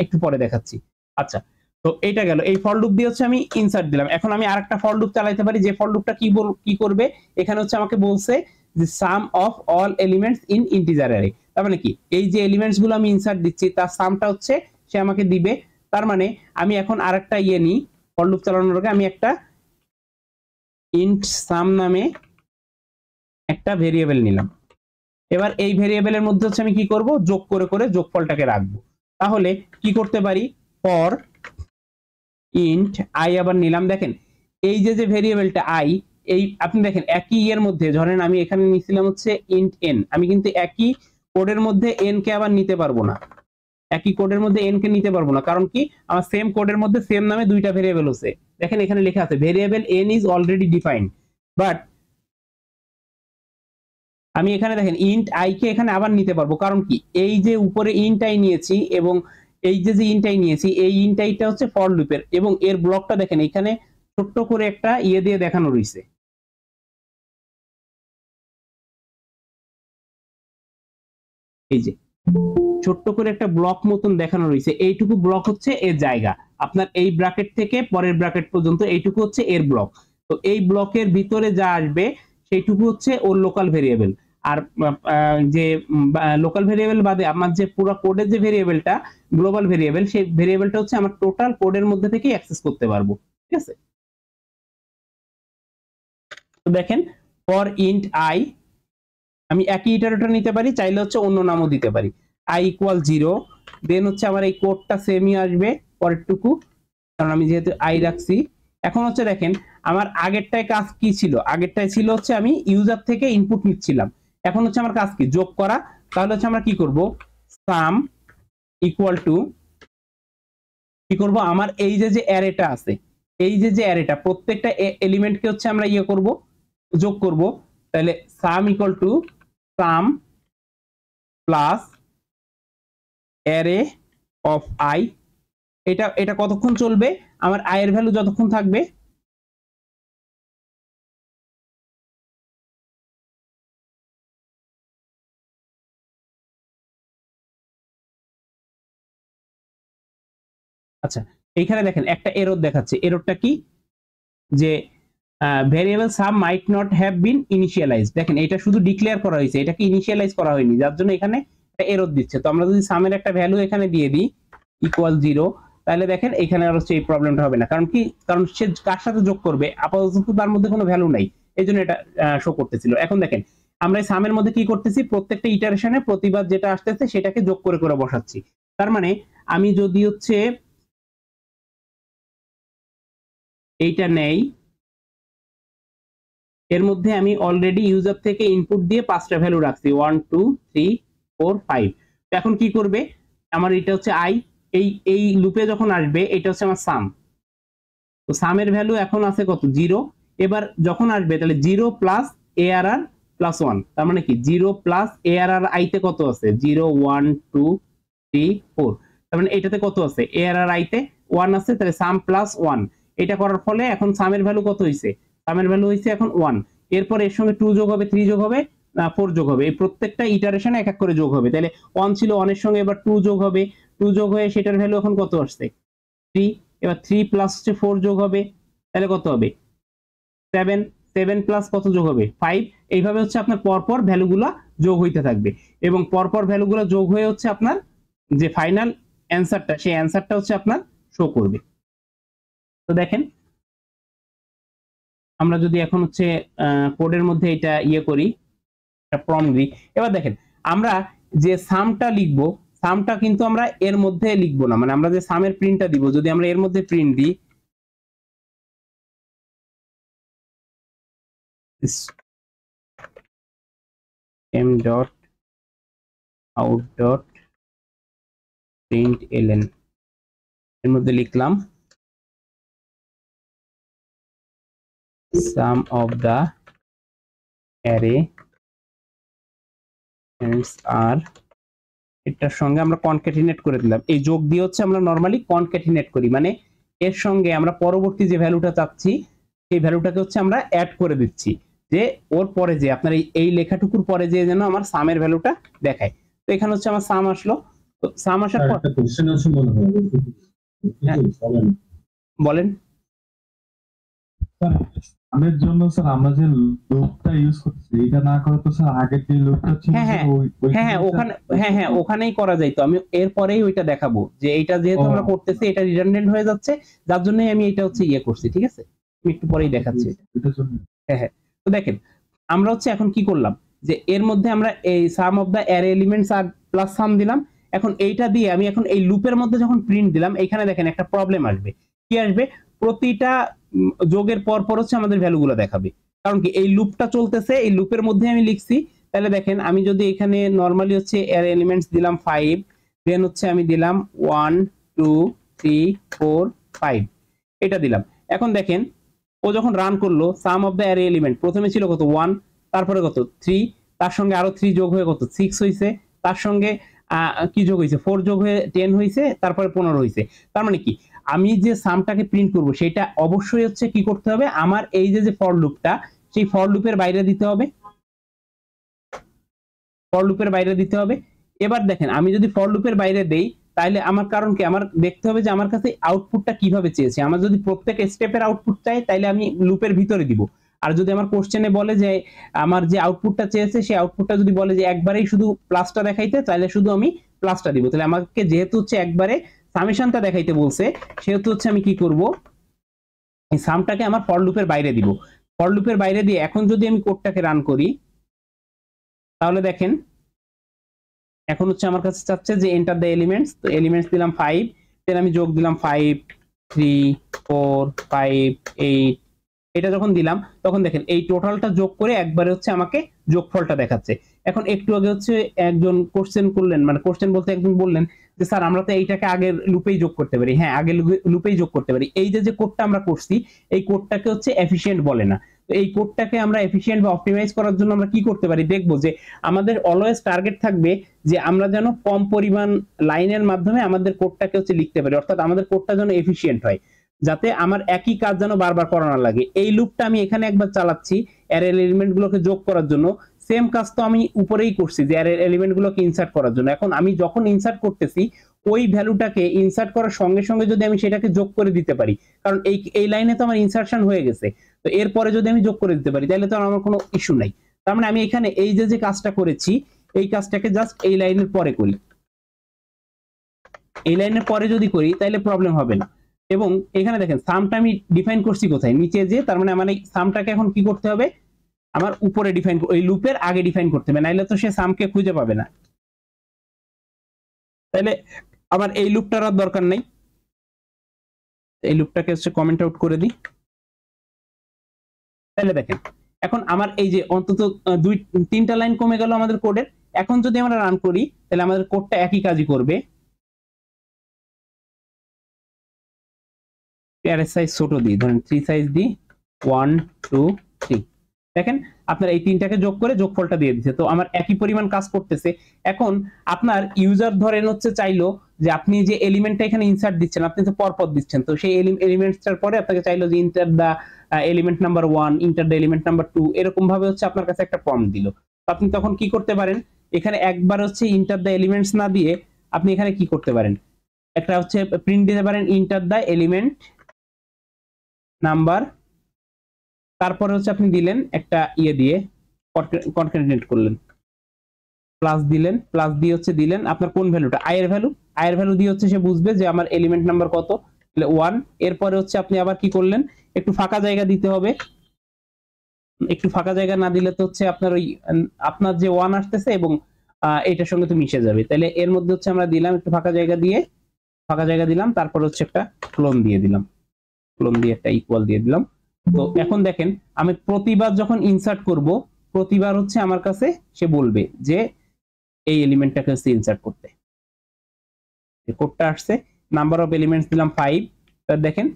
একটু পরে দেখাচ্ছি। আচ্ছা, তো এইটা গেল, এই ফর লুপ দিয়ে হচ্ছে আমি ইনসার্ট দিলাম। এখন আমি আরেকটা ফর লুপ চালাতে পারি, যে ফর লুপটা কি করবে, এখানে হচ্ছে আমাকে বলছে যে sum of all elements in integer array. তার মানে কি এই যে এলিমেন্টস গুলো আমি ইনসার্ট দিচ্ছি তার সামটা হচ্ছে সে আমাকে দিবে। তার মানে আমি এখন আরেকটা নিই, ফর লুপ চালানোর আগে আমি একটা ইন্ট সাম নামে একটা ভেরিয়েবল নিলাম। এবার এই ভেরিয়েবলের মধ্যে হচ্ছে আমি কি করব, যোগ করে করে যোগফলটাকে রাখবো। তাহলে কি করতে পারি, ফর ইন্ট আই আবার নিলাম। দেখেন এই যে ভেরিয়েবলটা আই, এই আপনি দেখেন একই এর মধ্যে, ধরেন আমি এখানে নিছিলাম হচ্ছে ইন্ট এন, আমি কিন্তু একই কোডের মধ্যে এন কে আবার নিতে পারবো না, একই কোডের মধ্যে এন কে নিতে পারবো না, কারণ কি আমার সেম কোডের মধ্যে সেম নামে দুইটা ভেরিয়েবল আছে। দেখেন এখানে লেখা আছে variable N is already defined, but আমি এখানে দেখেন ইন্ট আই কে এখানে আবার নিতে পারবো, কারণ কি এই যে উপরে ইন্ট আই নিয়েছি এবং এই যে ইন্ট আই নিয়েছি, এই ইন্ট আইটা হচ্ছে ফর লুপের, এবং এর ব্লকটা দেখেন এখানে ছোট্ট করে একটা দিয়ে দেখানো রয়েছে, এই যে ছোট্ট করে একটা ব্লক মতন দেখানো রয়েছে, এইটুকু ব্লক হচ্ছে এর জায়গা, আপনার এই ব্র্যাকেট থেকে পরের ব্র্যাকেট পর্যন্ত এইটুকু হচ্ছে এর ব্লক। তো এই ব্লকের ভিতরে যা আসবে সেইটুকু হচ্ছে ওর লোকাল ভেরিয়েবল। আর যে লোকাল ভেরিয়েবল বাদে আমার যে পুরো কোডের যে ভেরিয়েবলটা গ্লোবাল ভেরিয়েবল, সেই ভেরিয়েবলটা হচ্ছে আমার টোটাল কোডের মধ্যে থেকে অ্যাক্সেস করতে পারবো। ঠিক আছে, তো দেখেন ফর ইন্ট আই আমি একই ইটারেটর নিতে পারি, চাইলে হচ্ছে অন্য নামও দিতে পারি, i ইকুয়াল 0, দেন হচ্ছে আমার এই কোডটা সেমই আসবে পরেরটুকু, কারণ আমি যেহেতু i রাখছি। এখন হচ্ছে দেখেন আমার আগেরটায় কাজ কি ছিল, আগেরটায় ছিল হচ্ছে আমি ইউজার থেকে ইনপুট নিচ্ছিলাম, এখন হচ্ছে আমার কাজ কি যোগ করা। তাহলে হচ্ছে আমরা কি করব, সাম ইকুয়াল টু কি করব, আমার এই যে অ্যারেটা আছে, এই যে অ্যারেটা প্রত্যেকটা এলিমেন্টকে হচ্ছে আমরা করব, যোগ করব। তাহলে সাম equal to some plus array of I, এটা কতক্ষণ চলবে, আমার আই এর ভ্যালু যতক্ষণ থাকবে। আচ্ছা, এইখানে দেখেন একটা এরর দেখাচ্ছে, এররটা কি, যে variable some might not have been initialised. দেখেন এটা শুধু ডিক্লেয়ার করা হয়েছে, এটাকে ইনিশিয়ালাইজ করা হয়নি, যার জন্য এখানে একটা এরর দিচ্ছে। তো আমরা যদি সামের একটা ভ্যালু এখানে দিয়ে দিই ইকুয়াল 0, তাহলে দেখেন এখানে আর হচ্ছে এই প্রবলেমটা হবে না। কারণ কি, কারণ সে কার সাথে যোগ করবে, আপাতত তার মধ্যে কোনো ভ্যালু নাই, এই জন্য এটা শো করতেছিল। এখন দেখেন আমরা এই সামের মধ্যে কি করতেছি, প্রত্যেকটা ইটারেশনে প্রতিবার যেটা আসতেছে সেটাকে যোগ করে করে বসাচ্ছি। তার মানে আমি যদি হচ্ছে এইটা নেই, এর মধ্যে আমি অলরেডি ইউজার থেকে ইনপুট দিয়ে 5টা ভ্যালু রাখছি 1 2 3 4 5। তো এখন কি করবে, আমার এটা হচ্ছে আই, এই লুপে যখন আসবে এটা হচ্ছে আমার সাম, তো সামের ভ্যালু এখন আছে কত 0। এবার যখন আসবে তাহলে 0 প্লাস ARR প্লাস 1, তার মানে কি 0 প্লাস ARR আইতে কত আছে 0 1 2 3 4, তার মানে এটাতে কত আছে ARR আইতে 1 আছে, তাহলে সাম প্লাস 1। এটা করার ফলে এখন সামের ভ্যালু কত হইছে, সামের ভ্যালু হইছে এখন 1। এরপর এর সঙ্গে 2 যোগ হবে 3 যোগ হবে, 4 যোগ হবে, এই প্রত্যেকটা ইটারেশনে এক এক করে যোগ হবে। তাহলে 1 ছিল, 1 এর সঙ্গে এবার 2 যোগ হবে, 2 যোগ হয়ে সেটার ভ্যালু এখন কত আসছে 3, এবার 3 প্লাস 4 যোগ হবে, তাহলে কত হবে 7, 7 প্লাস কত যোগ হবে 5। এইভাবে হচ্ছে আপনার পরপর ভ্যালুগুলো যোগ হইতে থাকবে এবং পরপর ভ্যালুগুলো যোগ হয়ে হচ্ছে আপনার যে ফাইনাল অ্যান্সারটা, সেই অ্যান্সারটা হচ্ছে আপনার শো করবে। তো দেখেন আমরা যদি এখন হচ্ছে কোডের মধ্যে এটা ইয়ে করি, একটা প্রম্পট দিই, এবার দেখেন আমরা যে সামটা লিখবো, সামটা কিন্তু আমরা এর মধ্যে লিখবো না, মানে আমরা যে সামের প্রিন্টটা দিব, যদি আমরা এর মধ্যে প্রিন্ট দিই m dot out dot println, এর মধ্যে লিখলাম sum of the array are, এটার সঙ্গে আমরা কনক্যাটিনেট করে দিলাম। এই যোগ দিয়ে হচ্ছে আমরা নরমালি কনক্যাটিনেট করি, মানে এর সঙ্গে আমরা পরবর্তী যে ভ্যালুটা চাচ্ছি সেই ভ্যালুটাকে হচ্ছে আমরা অ্যাড করে দিচ্ছি, যে ওর পরে যে আপনার এই লেখাটুকুর পরে যে যেন আমার সামের ভ্যালুটা দেখায়। তো এখানে হচ্ছে আমার সাম আসলো, তো সাম আসার পর একটা কোশ্চেন আছে মনে হয়, বলেন। আমাদের জন্য স্যার আমরা যে লুপটা ইউজ করছি এটা না করে তো স্যার আগের যে লুপটা ছিল হ্যাঁ ওখানে ওখানেই করা যায়। তো আমি এরপরেই ওইটা দেখাবো যে এইটা যেহেতু আমরা করতেছি এটা রিডান্ডেন্ট হয়ে যাচ্ছে, যার জন্য আমি এটা হচ্ছে ইয়ে করছি, ঠিক আছে, আমি একটু পরেই দেখাচ্ছি। হ্যাঁ তো দেখেন আমরা হচ্ছে এখন কি করলাম, যে এর মধ্যে আমরা এই sum of the array elements আর প্লাস সাম দিলাম। এখন এইটা দিয়ে আমি এখন এই লুপের মধ্যে যখন প্রিন্ট দিলাম, এখানে দেখেন একটা প্রবলেম আসবে। কি আসবে? প্রতিটা যোগের পর পর হচ্ছে আমাদের ভ্যালুগুলো দেখাবে, কারণ কি এই লুপটা চলতেছে, এই লুপের মধ্যে আমি লিখছি। তাহলে দেখেন আমি যদি এখানে নরমালি হচ্ছে অ্যারে এলিমেন্টস দিলাম 5, দেন হচ্ছে আমি দিলাম 1 2 3 4 5, এটা দিলাম। এখন দেখেন ও যখন রান করলো, সাম অফ দ্য অ্যারে এলিমেন্ট প্রথমে ছিল কত 1, তারপরে কত 3, তার সঙ্গে আরো 3 যোগ হয়ে কত 6 হইছে, তার সঙ্গে কি যোগ হয়েছে 4 যোগ হয়ে 10 হয়েছে, তারপরে 15 হয়েছে। তার মানে কি আমি যে সামটাকে প্রিন্ট করব সেটা অবশ্যই হচ্ছে কি করতে হবে, আমার এই যে ফর লুপটা সেই ফর লুপের বাইরে দিতে হবে, ফর লুপের বাইরে দিতে হবে। এবার দেখেন আমি যদি ফর লুপের বাইরে দেই তাহলে আমার কারণ কি আমার দেখতে হবে যে আমার কাছে আউটপুটটা কিভাবে চেয়েছে। আমার যদি প্রত্যেক স্টেপের আউটপুট চাই তাহলে আমি লুপের ভিতরে দিব, আর যদি আমার কোশ্চেনে বলে যে আমার যে আউটপুটটা চেয়েছে সেই আউটপুটটা যদি বলে যে একবারেই শুধু প্লাসটা দেখাইতে, তাহলে শুধু আমি প্লাসটা দিব। তাহলে আমাকে যেহেতু হচ্ছে একবারে সামেশনটা দেখাইতে বলছে, সেহেতু হচ্ছে আমি কি করব, এই সামটাকে আমার ফর লুপের বাইরে দিব। ফর লুপের বাইরে দিয়ে এখন যদি আমি কোডটাকে রান করি, তাহলে দেখেন এখন হচ্ছে আমার কাছে চাচ্ছে যে এন্টার দ্য এলিমেন্টস। তো এলিমেন্টস দিলাম 5, দেন আমি যোগ দিলাম 5 3 4 5 8, এটা যখন দিলাম তখন দেখেন এই টোটালটা যোগ করে একবারে হচ্ছে আমাকে যোগফলটা দেখাচ্ছে। এখন একটু আগে হচ্ছে একজন কোশ্চেন করলেন, মানে কোশ্চেন বলতে একজন বললেন যে স্যার আমরা তো এইটাকে আগের লুপেই যোগ করতে পারি। হ্যাঁ আগের লুপেই যোগ করতে পারি। এই যে কোডটা আমরা করছি এই কোডটাকে হচ্ছে এফিশিয়েন্ট বলে না। তো এই কোডটাকে আমরা এফিশিয়েন্ট বা অপটিমাইজ করার জন্য আমরা কি করতে পারি দেখবো, যে আমাদের অলওয়েজ টার্গেট থাকবে যে আমরা যেন কম পরিমাণ লাইনের মাধ্যমে আমাদের কোডটাকে হচ্ছে লিখতে পারি, অর্থাৎ আমাদের কোডটা যেন এফিশিয়েন্ট হয়, যাতে আমার একই কাজ যেন বারবার করা না লাগে। এই লুপটা আমি এখানে একবার চালাচ্ছি অ্যারে এলিমেন্ট গুলোকে যোগ করার জন্য, সেম কাজ তো আমি উপরেই করছি যে অ্যারে এলিমেন্ট গুলোকে ইনসার্ট করার জন্য। এখন আমি যখন ইনসার্ট করতেছি ওই ভ্যালুটাকে ইনসার্ট করার সঙ্গে সঙ্গে যদি আমি সেটাকে যোগ করে দিতে পারি, কারণ এই লাইনে তো আমার ইনসার্শন হয়ে গেছে, তো এরপরে যদি আমি যোগ করে দিতে পারি তাহলে তো আমার কোনো ইস্যু নাই। তার মানে আমি এখানে এই যে কাজটা করেছি এই কাজটাকে জাস্ট এই লাইনের পরে করি, এই লাইনের পরে যদি করি তাহলে প্রবলেম হবে না। এবং এখানে দেখেন সামটা আমি ডিফাইন করছি কোথায়, নিচে যে, তার মানে আমার এই সামটাকে এখন কি করতে হবে, আমার উপরে ডিফাইন, ওই লুপের আগে ডিফাইন করতে হবে, নাইলে তো সে সামকে খুঁজে পাবে না। তাহলে আমার এই লুপটার আর দরকার নাই, এই লুপটাকে হচ্ছে কমেন্ট আউট করে দিই। তাহলে দেখেন এখন আমার এই যে অন্তত 2-3টা লাইন কমে গেল আমাদের কোডের। এখন যদি আমরা রান করি তাহলে আমাদের কোডটা একই কাজই করবে। অ্যারে সাইজ ছোট দিই, ধরেন 3 সাইজ দিই 1 2 3, দেখেন আপনার এই তিনটাকে যোগ করে যোগফলটা দিয়ে দিচ্ছে, তো আমার একই পরিমাণ কাজ করতেছে। এখন আপনার ইউজার ধরেন হচ্ছে চাইলো যে আপনি যে এলিমেন্টটা এখানে ইনসার্ট দিচ্ছেন আপনি তো পরপর দিচ্ছেন, তো সেই এলিমেন্টসটার পরে আপনাকে চাইলো যে enter the element number 1, enter the element number 2, এরকম ভাবে হচ্ছে আপনার কাছে একটা প্রম্পট দিল। আপনি তখন কি করতে পারেন, এখানে একবার হচ্ছে ইন্টার দ্য এলিমেন্টস না দিয়ে আপনি এখানে কি করতে পারেন, একটা হচ্ছে প্রিন্ট দিতে পারেন ইন্টার দ্য এলিমেন্ট নাম্বার, তারপরে হচ্ছে আপনি দিলেন একটা ইয়ে দিয়ে কনক্যাটেনেট করলেন, প্লাস দিলেন, প্লাস দিয়ে হচ্ছে দিলেন আপনার কোন ভ্যালুটা, আই এর ভ্যালু দিয়ে হচ্ছে সে বুঝবে যে আমার এলিমেন্ট নাম্বার কত, 1। এরপরে হচ্ছে আপনি আবার কি করলেন, একটু ফাঁকা জায়গা দিতে হবে, একটু ফাঁকা জায়গা না দিলে তো হচ্ছে আপনার ওই আপনার যে 1 আসতেছে এবং এটার সঙ্গে তো মিশে যাবে, তাহলে এর মধ্যে হচ্ছে আমরা দিলাম একটু ফাঁকা জায়গা দিলাম, তারপর হচ্ছে একটা ক্লোন দিয়ে দিলাম, ক্লোন দিয়ে একটা ইকুয়াল দিয়ে দিলাম। তো এখন দেখেন আমি প্রতিবার যখন ইনসার্ট করব, প্রতিবার হচ্ছে আমার কাছে সে বলবে যে এই এলিমেন্টটাকে হচ্ছে ইনসার্ট করতে, কোডটা আসছে, নাম্বার অফ এলিমেন্টস দিলাম 5, তার দেখেন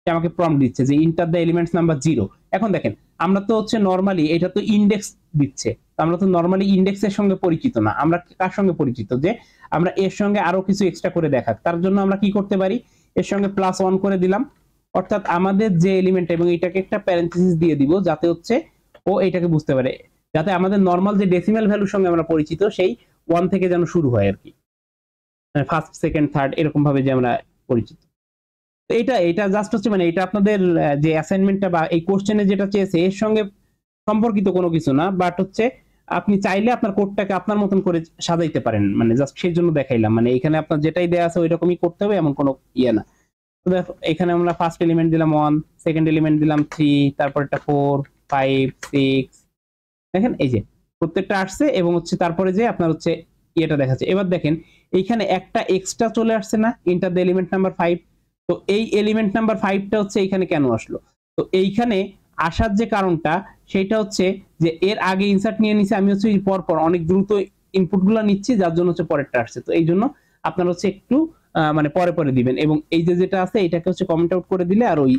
সে আমাকে প্রম্পট দিচ্ছে যে ইন্টার দ্য এলিমেন্টস নাম্বার 0। এখন দেখেন আমরা তো হচ্ছে নরমালি এটা তো ইন্ডেক্স দিচ্ছে, আমরা তো নরমালি ইন্ডেক্সের সঙ্গে পরিচিত না, আমরা কার সঙ্গে পরিচিত, যে আমরা এর সঙ্গে আরো কিছু এক্সট্রা করে দেখাক, তার জন্য আমরা কি করতে পারি, এর সঙ্গে +1 করে দিলাম, অর্থাৎ আমাদের যে এলিমেন্ট এবং এটাকে একটা প্যারেনথেসিস দিয়ে দিব যাতে হচ্ছে ও এটাকে বুঝতে পারে, যাতে আমাদের নরমাল যে ডেসিমাল ভ্যালুর সঙ্গে আমরা পরিচিত সেই 1 থেকে যেন শুরু হয় আর কি, ফার্স্ট সেকেন্ড থার্ড এরকম ভাবে যে আমরা পরিচিত। তো এটা জাস্ট হচ্ছে মানে এটা আপনাদের যে অ্যাসাইনমেন্টটা বা এই কোশ্চেনে যেটা চেয়েছে এর সঙ্গে সম্পর্কিত কোনো কিছু না, বাট হচ্ছে আপনি চাইলে আপনার কোডটাকে আপনার মতন করে সাজাইতে পারেন, মানে জাস্ট সেই জন্য দেখাইলাম, মানে এখানে আপনার যেটাই দেয়া আছে ওই রকমই করতে হবে এমন কোনো ইয়ে না। তো এখানে আমরা ফার্স্ট এলিমেন্ট দিলাম 1, সেকেন্ড এলিমেন্ট দিলাম 3, তারপর একটা 4, 5, 6, দেখেন এই যে প্রত্যেকটা আসছে এবং হচ্ছে তারপরে যে আপনার হচ্ছে ইয়েটা দেখাচ্ছে। এবার দেখেন এইখানে একটা এক্সট্রা চলে আসছে না, ইন্টার দ্য এলিমেন্ট নাম্বার 5, তো এই এলিমেন্ট নাম্বার 5টা হচ্ছে এইখানে কেন আসলো, তো এইখানে আসার যে কারণটা সেটা হচ্ছে যে এর আগে ইনসার্ট নিয়ে নিছে, আমি হচ্ছে পর অনেক দ্রুত ইনপুটগুলো নিচ্ছি যার জন্য হচ্ছে পরেরটা আসছে, তো এই জন্য আপনারা হচ্ছে একটু মানে পরে দিবেন এবং এই যে যেটা আছে এটাকে হচ্ছে কমেন্ট আউট করে দিলে আর ওই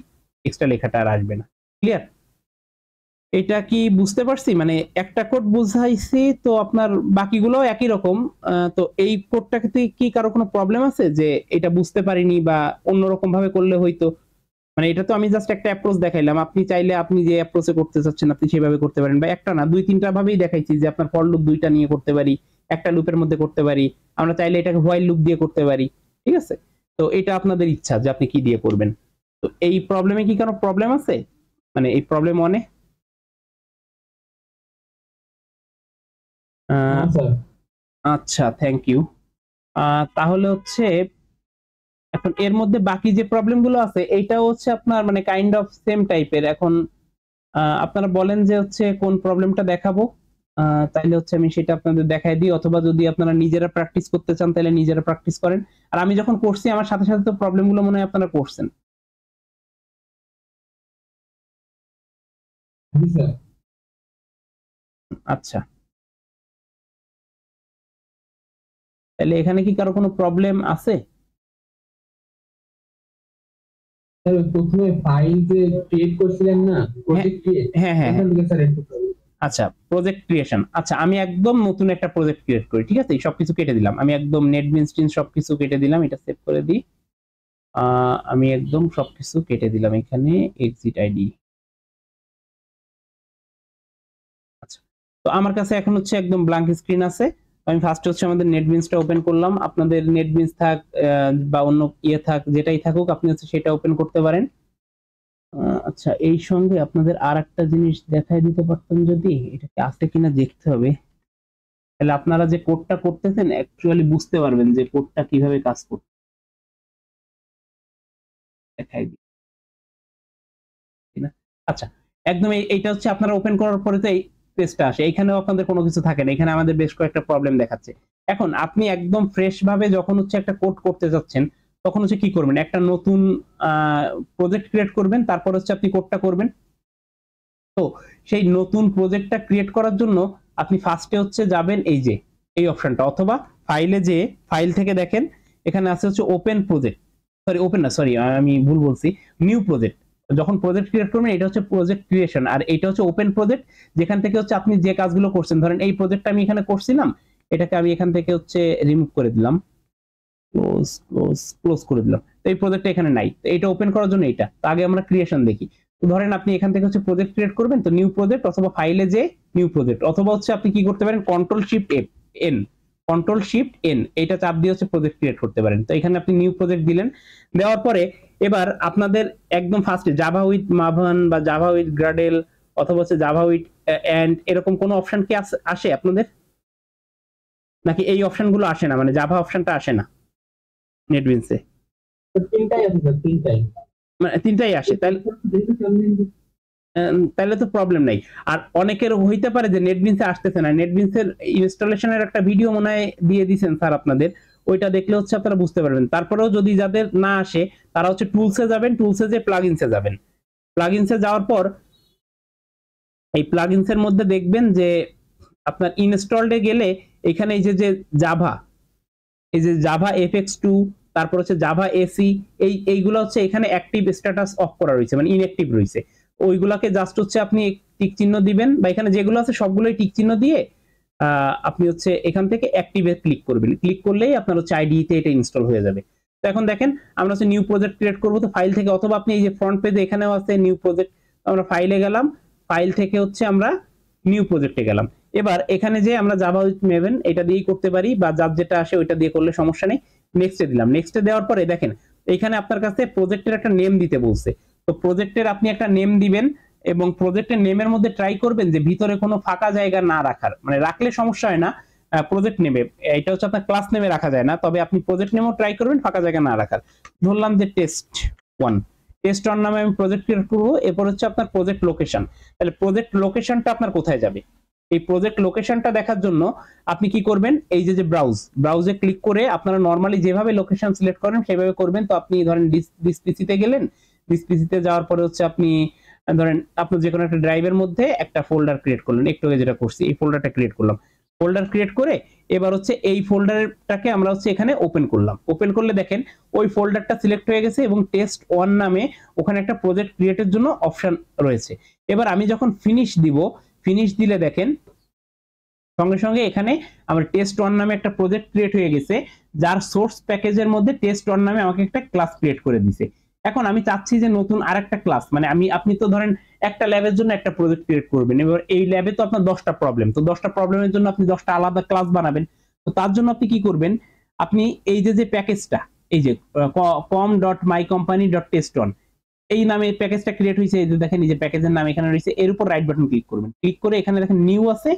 এক্সট্রা লেখাটা আর আসবে না। ক্লিয়ার? এটা কি বুঝতে পারছি, মানে একটা কোড বুঝাইছি তো আপনার বাকিগুলোও একই রকম, তো এই কোডটাকে কি কারো কোনো প্রবলেম আছে যে এটা বুঝতে পারিনি বা অন্যরকম ভাবে করলে হয়তো, মানে এটা তো আমি জাস্ট একটা অ্যাপ্রোচ দেখাইলাম, আপনি চাইলে আপনি যে অ্যাপ্রোচে করতে চাচ্ছেন আপনি সেভাবে করতে পারেন, বা একটা না 2-3টা ভাবেই দেখাইছি যে আপনার ফর লুপ 2টা নিয়ে করতে পারি, একটা লুপের মধ্যে করতে পারি, আমরা চাইলে এটাকে হোয়াইল লুপ দিয়ে করতে পারি, ঠিক আছে? তো এটা আপনাদের ইচ্ছা যে আপনি কি দিয়ে করবেন। তো এই প্রবলেমে কি কোনো প্রবলেম আছে, মানে এই প্রবলেম অনে আচ্ছা থ্যাংক ইউ। তাহলে হচ্ছে এখন এর মধ্যে বাকি যে প্রবলেমগুলো আছে এইটাও হচ্ছে আপনার মানে কাইন্ড অফ সেম টাইপের। এখন আপনারা বলেন যে হচ্ছে কোন প্রবলেমটা দেখাবো, তাইলে হচ্ছে আমি সেটা আপনাদের দেখাই দিই, অথবা যদি আপনারা নিজেরা প্র্যাকটিস করতে চান তাহলে নিজেরা প্র্যাকটিস করেন। আর আমি যখন করছি আমার সাথে সাথে তো প্রবলেমগুলো মনে হয় আপনারা করছেন। আচ্ছা, তাহলে এখানে কি কারো কোনো প্রবলেম আছে? প্রথমে ফাইল যে ক্রিয়েট করছিলেন না, প্রজেক্ট ক্রিয়েট, হ্যাঁ এখান থেকে স্যার একটু আচ্ছা প্রজেক্ট ক্রিয়েশন, আচ্ছা আমি একদম নতুন একটা প্রজেক্ট ক্রিয়েট করি, ঠিক আছে? সবকিছু কেটে দিলাম, আমি একদম নেটবিনস সবকিছু কেটে দিলাম, এটা সেভ করে দিই, আমি একদম সবকিছু কেটে দিলাম, এখানে এক্সিট আইডি। আচ্ছা, তো আমার কাছে এখন হচ্ছে একদম ব্ল্যাঙ্ক স্ক্রিন আছে, আমি ফার্স্ট হচ্ছে আমাদের নেটবিনসটা ওপেন করলাম, আপনাদের নেটবিনস থাক বা অন্য ইয়ে থাক যেটাই থাকুক আপনি হচ্ছে সেটা ওপেন করতে পারেন। আচ্ছা এই সঙ্গে আপনাদের আর একটা জিনিস দেখাই দিতে পারতাম, যদি এটাকে আছে কিনা দেখতে হবে, তাহলে আপনারা যে কোডটা করতেছেন অ্যাকচুয়ালি বুঝতে পারবেন যে কোডটা কিভাবে কাজ করছে। দেখাই দিই, আচ্ছা একদম এইটা হচ্ছে আপনারা ওপেন করার পরে তো এই পেজটা আসে, এখানেও আপনাদের কোনো কিছু থাকে না, এখানে আমাদের বেশ কয়েকটা প্রবলেম দেখাচ্ছে। এখন আপনি একদম ফ্রেশ ভাবে যখন হচ্ছে একটা কোড করতে যাচ্ছেন তখন হচ্ছে কি করবেন, একটা নতুন প্রজেক্ট ক্রিয়েট করবেন, তারপর হচ্ছে আপনি কোডটা করবেন। তো সেই নতুন প্রজেক্টটা ক্রিয়েট করার জন্য আপনি ফার্স্টে হচ্ছে যাবেন এই যে এই অপশনটা, অথবা ফাইলে যে ফাইল থেকে দেখেন এখানে আছে হচ্ছে ওপেন প্রজেক্ট, আমি ভুল বলছি, নিউ প্রজেক্ট। যখন প্রজেক্ট ক্রিয়েট করবেন এটা হচ্ছে প্রজেক্ট ক্রিয়েশন, আর এটা হচ্ছে ওপেন প্রজেক্ট, যেখান থেকে হচ্ছে আপনি যে কাজগুলো করছেন, ধরেন এই প্রজেক্টটা আমি এখানে করছিলাম, এটাকে আমি এখান থেকে হচ্ছে রিমুভ করে দিলাম, ক্লোজ করে দিলাম, তো এই প্রজেক্টটা এখানে নাই, তো এটা ওপেন করার জন্য এইটা, তো আগে আমরা ক্রিয়েশন দেখি। তো ধরেন আপনি এখান থেকে হচ্ছে প্রজেক্ট ক্রিয়েট করবেন, তো নিউ প্রজেক্ট অথবা ফাইলে যে নিউ প্রজেক্ট, অথবা হচ্ছে আপনি কি করতে পারেন control shift N, control shift N এটা চাপ দিয়ে হচ্ছে প্রজেক্ট ক্রিয়েট করতে পারেন। তো এখানে আপনি নিউ প্রজেক্ট দিলেন, দেওয়ার পরে এবার আপনাদের একদম ফার্স্টে জাভা উইথ মাভান বা জাভা উইথ গ্রাডেল অথবা হচ্ছে জাভা উইথ এন্ড এরকম কোনো অপশন কি আসে আপনাদের, নাকি এই অপশনগুলো আসে না, মানে জাভা অপশনটা আসে না নেটবিনসে? তিনটাই আছে স্যার, তিনটাই। মানে তিনটাই আসে, তাহলে তো প্রবলেম নাই। আর অনেকের হইতে পারে যে নেটবিনসে আসতেছে না, নেটবিনসের ইনস্টলেশনের একটা ভিডিও মনে হয় দিয়ে দিয়েছেন স্যার আপনাদের, ওইটা দেখলে হচ্ছে আপনারা বুঝতে পারবেন। তারপরেও যদি যাদের না আসে তারা হচ্ছে টুলসে যাবেন, টুলসে যে প্লাগইনসে যাবেন, প্লাগইনসে যাওয়ার পর এই প্লাগইনসের মধ্যে দেখবেন যে আপনার ইনস্টলডে গেলে এখানে এই যে জাভা, এই যে জাভা FX2, তারপর হচ্ছে জাভা এসি, এইগুলো হচ্ছে এখানে অ্যাক্টিভ স্ট্যাটাস অফ করা রয়েছে, মানে ইনঅ্যাক্টিভ রয়েছে। ওইগুলাকে জাস্ট হচ্ছে আপনি টিক চিহ্ন দিবেন, বা এখানে যেগুলো আছে সবগুলোই টিক চিহ্ন দিয়ে আপনি হচ্ছে এখান থেকে অ্যাক্টিভে ক্লিক করবেন, ক্লিক করলেই আপনার হচ্ছে আইডিতে এটা ইনস্টল হয়ে যাবে। তো এখন দেখেন আমরা হচ্ছে নিউ প্রজেক্ট ক্রিয়েট করবো, তো ফাইল থেকে, অথবা আপনি এই যে ফ্রন্ট পেজে এখানেও আছে নিউ প্রজেক্ট, আমরা ফাইলে গেলাম, ফাইল থেকে হচ্ছে আমরা নিউ প্রজেক্টে গেলাম। এবার এখানে যে আমরা জাভা উইথ মেভেন এটা দিয়েই করতে পারি, বা যার যেটা আসে ওইটা দিয়ে করলে সমস্যা নেই। নেক্সটে দিলাম, নেক্সটে দেওয়ার পরে দেখেন এখানে আপনার কাছে প্রজেক্টের একটা নেম দিতে বলছে, তো প্রজেক্টের আপনি একটা নেম দিবেন, এবং প্রজেক্টের নেমের মধ্যে ট্রাই করবেন যে ভিতরে কোনো ফাঁকা জায়গা না রাখার, মানে রাখলে সমস্যা হয় না প্রজেক্ট নেমে, এটা হচ্ছে আপনার ক্লাস নেমে রাখা যায় না, তবে আপনি প্রজেক্ট নেমেও ট্রাই করবেন ফাঁকা জায়গা না রাখার। ধরলাম যে টেস্ট1 নামে আমি প্রজেক্ট ক্রিয়েট করবো। এরপর হচ্ছে আপনার প্রজেক্ট লোকেশন, তাহলে প্রজেক্ট লোকেশনটা আপনার কোথায় যাবে, এই প্রজেক্ট লোকেশনটা দেখার জন্য আপনি কি করবেন, এই যে ব্রাউজে ক্লিক করে আপনারা নরমালি যেভাবে লোকেশন সিলেক্ট করেন সেভাবে করবেন। তো আপনি ধরেন দিস পিসিতে গেলেন, দিস পিসিতে যাওয়ার পরে হচ্ছে আপনি ধরেন আপনার যে কোনো একটা ড্রাইভের মধ্যে একটা ফোল্ডার ক্রিয়েট করলেন, একটু আগে যেটা করছি এই ফোল্ডারটা ক্রিয়েট করলাম, ফোল্ডার ক্রিয়েট করে এবার হচ্ছে এই ফোল্ডারটাকে আমরা হচ্ছে এখানে ওপেন করলাম। ওপেন করলে দেখেন ওই ফোল্ডারটা সিলেক্ট হয়ে গেছে এবং টেস্ট1 নামে ওখানে একটা প্রজেক্ট ক্রিয়েটের জন্য অপশন রয়েছে। এবার আমি যখন ফিনিশ দিব, ফিনিশ দিলে দেখেন সঙ্গে সঙ্গে এখানে আমার টেস্ট1 নামে একটা প্রজেক্ট ক্রিয়েট হয়ে গেছে, যার সোর্স প্যাকেজের মধ্যে টেস্ট1 নামে আমাকে একটা ক্লাস ক্রিয়েট করে দিছে। এখন আমি চাচ্ছি যে নতুন আরেকটা ক্লাস, মানে আপনি তো ধরেন একটা ল্যাবের জন্য একটা প্রজেক্ট ক্রিয়েট করবেন, এবার এই ল্যাবে তো আপনার 10টা প্রবলেম, তো 10টা প্রবলেমের জন্য আপনি 10টা আলাদা ক্লাস বানাবেন। তো তার জন্য আপনি কি করবেন, আপনি এই যে প্যাকেজটা, এই যে com.mycompany.test1 এই নামে প্যাকেজটা ক্রিয়েট হয়েছে, এই যে দেখেন এই যে প্যাকেজের নাম এখানে রয়েছে, এর উপর রাইট বাটন ক্লিক করবেন, ক্লিক করে এখানে দেখেন নিউ আছে,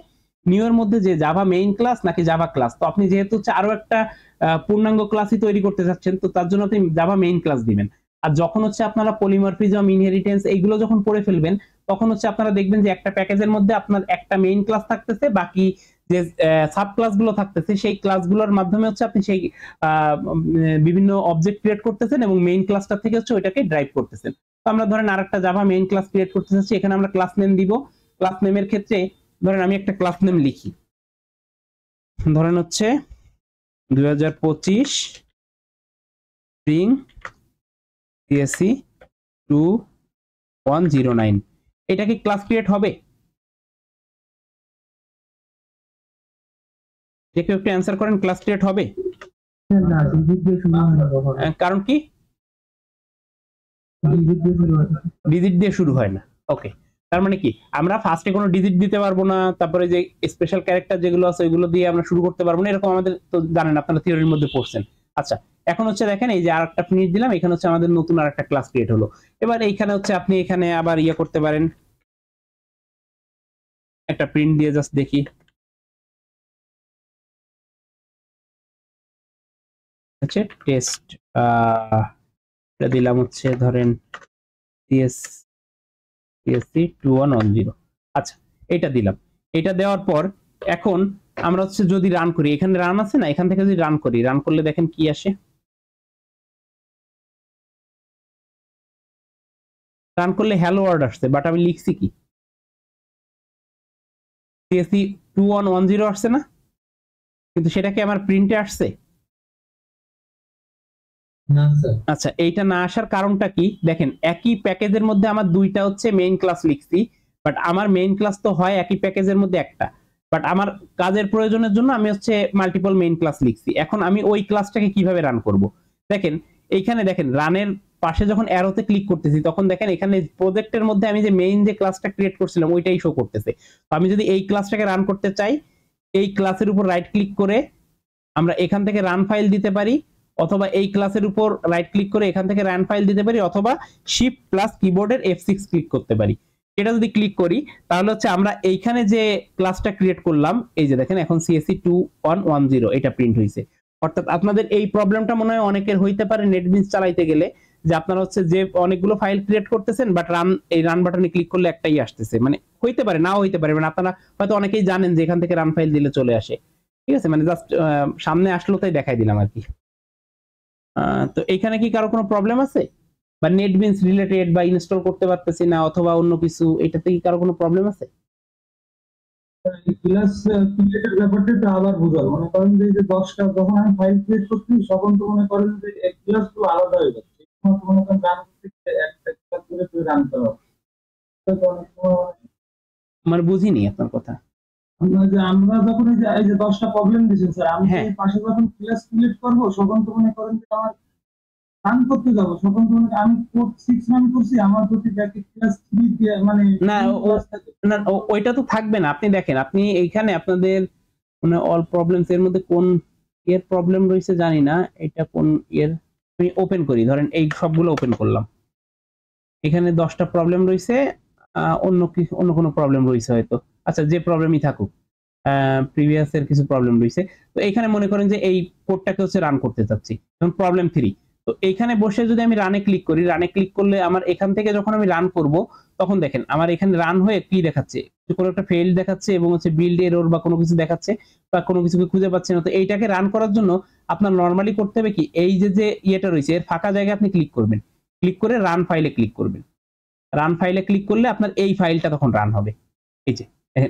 নিউ এর মধ্যে যে জাভা মেইন ক্লাস নাকি জাভা ক্লাস, তো আপনি যেহেতু হচ্ছে আরো একটা পূর্ণাঙ্গ ক্লাসই তৈরি করতে যাচ্ছেন, তো তার জন্য আপনি জাভা মেইন ক্লাস দিবেন। আর যখন হচ্ছে আপনারা পলিমরফিজম, ইনহেরিটেন্স এইগুলো যখন পড়ে ফেলবেন, তখন হচ্ছে আপনারা দেখবেন যে একটা প্যাকেজের মধ্যে আপনার একটা মেইন ক্লাস থাকতেছে, বাকি যে সাব ক্লাসগুলো থাকতেছে সেই ক্লাসগুলোর মাধ্যমে হচ্ছে আপনি সেই বিভিন্ন অবজেক্ট ক্রিয়েট করতেছেন এবং মেইন ক্লাসটা থেকে হচ্ছে ওইটাকে ড্রাইভ করতেছেন। তো আমরা ধরেন আরেকটা জাভা মেইন ক্লাস ক্রিয়েট করতে চাচ্ছি, এখানে আমরা ক্লাস নেম দিব। ক্লাস নেমের ক্ষেত্রে ধরেন আমি একটা ক্লাস নেম লিখি, ধরেন হচ্ছে 2025 স্প্রিং CSE 2109, এটা কি ক্লাস ক্রিয়েট হবে? একটু অ্যান্সার করেন, ক্লাস ক্রিয়েট হবে? কারণ কি ডিজিট দিয়ে শুরু হয় না? ওকে, তার মানে কি আমরা ফার্স্টে কোনো ডিজিট দিতে পারবো না, তারপরে যে স্পেশাল ক্যারেক্টার যেগুলো আছে ওইগুলো দিয়ে আমরা শুরু করতে পারবো না, এরকম আমাদের তো জানেন, আপনারা থিওরির মধ্যে পড়ছেন। আচ্ছা, এখন হচ্ছে দেখেন এই যে আরেকটা ফিনিশ দিলাম, এখানে হচ্ছে আমাদের নতুন আরেকটা ক্লাস ক্রিয়েট হলো। এবার এইখানে হচ্ছে আপনি এখানে আবার ইয়ে করতে পারেন, একটা প্রিন্ট দিয়ে জাস্ট দেখি, আচ্ছা টেস্ট এটা দিলাম হচ্ছে ধরেন CSE 2110। আচ্ছা, এটা দিলাম, এটা দেওয়ার পর এখন আমরা হচ্ছে যদি রান করি, এখানে রান আছে না, এখান থেকে যদি রান করি, রান করলে দেখেন কি আসে, রান করলে হ্যালো ওয়ার্ল্ড আসছে, বাট আমি লিখছি কি CSE 2110 আসছে না, কিন্তু সেটা কি আমার প্রিন্টে আসছে? না স্যার। আচ্ছা, এইটা না আসার কারণটা কি দেখেন, একই প্যাকেজের মধ্যে আমার দুইটা হচ্ছে মেইন ক্লাস লিখছি, বাট আমার মেইন ক্লাস তো হয় একই প্যাকেজের মধ্যে একটা, বাট আমার কাজের প্রয়োজনের জন্য আমি হচ্ছে মাল্টিপল মেইন ক্লাস লিখছি। এখন আমি ওই ক্লাসটাকে কিভাবে রান করব? দেখেন এইখানে দেখেন রানের পাশে যখন অ্যারোতে ক্লিক করতেছি তখন দেখেন এখানে প্রজেক্টের মধ্যে আমি যে মেইন যে ক্লাসটা ক্রিয়েট করছিলাম ওইটাই শো করতেছে। তো আমি যদি এই ক্লাসটাকে রান করতে চাই, এই ক্লাসের উপর রাইট ক্লিক করে আমরা এখান থেকে রান ফাইল দিতে পারি, অথবা এই ক্লাসের উপর রাইট ক্লিক করে এখান থেকে রান ফাইল দিতে পারি, অথবা শিফট প্লাস কিবোর্ডের F6 ক্লিক করতে পারি। এটা যদি ক্লিক করি তাহলে হচ্ছে আমরা এইখানে যে ক্লাসটা ক্রিয়েট করলাম, এই যে দেখেন এখন CSC 2110 এটা প্রিন্ট হয়েছে। অর্থাৎ আপনাদের এই প্রবলেমটা মনে হয় অনেকের হইতে পারে নেটবিনস চালাইতে গেলে, যে আপনারা হচ্ছে যে অনেকগুলো ফাইল ক্রিয়েট করতেছেন বাট এই রান বাটনে ক্লিক করলে একটাই আসতেছে, মানে হইতে পারে নাও হইতে পারে, মানে আপনারা হয়তো অনেকেই জানেন যে এখান থেকে রান ফাইল দিলে চলে আসে, ঠিক আছে, মানে জাস্ট সামনে আসলো তাই দেখাই দিলাম আর কি। তো এখানে কি কারো কোনো প্রবলেম আছে, বা নেটবিনস রিলেটেড বা ইনস্টল করতে পারতেছি না অথবা অন্য কিছু, এটাতে কি কারো কোনো প্রবলেম আছে? ক্লাস ক্রিয়েটের ব্যাপারটা তো আবার বুঝাল, মনে করেন যে 10টা যখন আমি ফাইল ক্রিয়েট করছি তখন তো মনে করেন যে এক ক্লাসগুলো আলাদা হয়ে যাচ্ছে, মনে করেন রান করতে একটা ক্লাস করে রান করা মানে বুঝিনি আপনার কথা। আমরা যখন এই যে 10টা প্রবলেম দিয়েছেন স্যার, আমি পাশে যখন ক্লাস ক্রিয়েট করব তখন তো মনে করেন যে আমার রান করতে যাব, তখন তো আমি কোড 6 রান করছি, আমার যদি ব্যাকেট ক্লাস 3 দিয়ে মানে না ওইটা তো থাকবে না। আপনি দেখেন আপনি এইখানে আপনাদের মানে অল প্রবলেমস এর মধ্যে কোন এর প্রবলেম রয়েছে জানি না, এটা কোন এর, আমি ওপেন করি, ধরেন এই সবগুলো ওপেন করলাম, এখানে 10টা প্রবলেম রয়েছে, অন্য কোনো প্রবলেম রয়েছে হয়তো, আচ্ছা যে প্রবলেমই থাকুক, প্রিভিয়াস এর কিছু প্রবলেম রয়েছে। তো এখানে মনে করেন যে এই কোডটাকে হচ্ছে রান করতে চাচ্ছি, যেমন প্রবলেম 3। তো এইখানে বসে যদি আমি রানে ক্লিক করি, রানে ক্লিক করলে আমার এখান থেকে যখন আমি রান করব তখন দেখেন আমার এখানে রান হয়ে কি দেখাচ্ছে, কোনো একটা ফেল দেখাচ্ছে এবং হচ্ছে বিল্ড এরর বা কোনো কিছু দেখাচ্ছে, বা কোনো কিছুকে খুঁজে পাচ্ছে না। তো এইটাকে রান করার জন্য আপনার নরমালি করতে হবে কি, এই যে ইয়েটা রয়েছে এর ফাঁকা জায়গায় আপনি ক্লিক করবেন, ক্লিক করে রান ফাইলে ক্লিক করবেন। রান ফাইলে ক্লিক করলে আপনার এই ফাইলটা তখন রান হবে। এই যে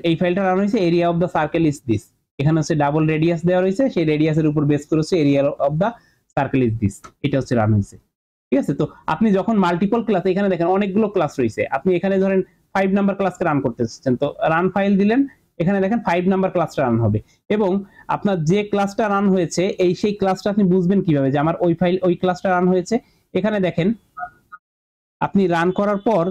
এই ফাইলটা রান হয়েছে, area of the circle is this, এখানে হচ্ছে ডাবল রেডিয়াস দেওয়া রয়েছে, সেই রেডিয়াসের উপর বেস করে হচ্ছে area of the circle is this, এটা হচ্ছে রান হয়েছে, ঠিক আছে। তো আপনি যখন মাল্টিপল ক্লাস, এখানে দেখেন অনেকগুলো ক্লাস রয়েছে, আপনি এখানে ধরেন 5 নাম্বার ক্লাসকে রান করতে চাচ্ছেন, তো রান ফাইল দিলেন, এখানে দেখেন 5 নাম্বার ক্লাসটা রান হবে, এবং আপনার যে ক্লাসটা রান হয়েছে সেই ক্লাসটা আপনি বুঝবেন কিভাবে যে আমার ওই ক্লাসটা রান হয়েছে। এখানে দেখেন আপনি রান করার পর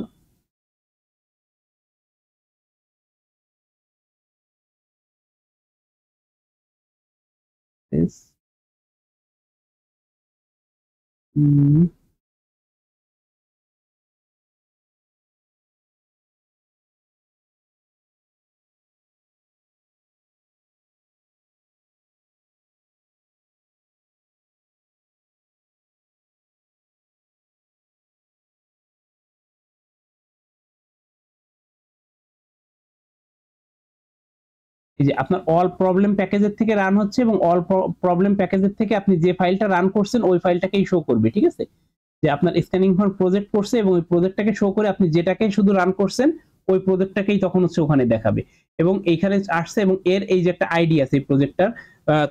এই যে আপনার অল প্রবলেম প্যাকেজের থেকে রান হচ্ছে, এবং অল প্রবলেম প্যাকেজের থেকে আপনি যে ফাইলটা রান করছেন ওই ফাইলটাকেই শো করবে, ঠিক আছে, যে আপনার স্ক্যানিং ফর প্রজেক্ট করছে এবং ওই প্রজেক্টটাকে শো করে আপনি যেটাকে শুধু রান করছেন ওই প্রজেক্টটাকেই তখন হচ্ছে ওখানে দেখাবে, এবং এইখানে আসছে এবং এর এই যে একটা আইডি আছে এই প্রজেক্টটার,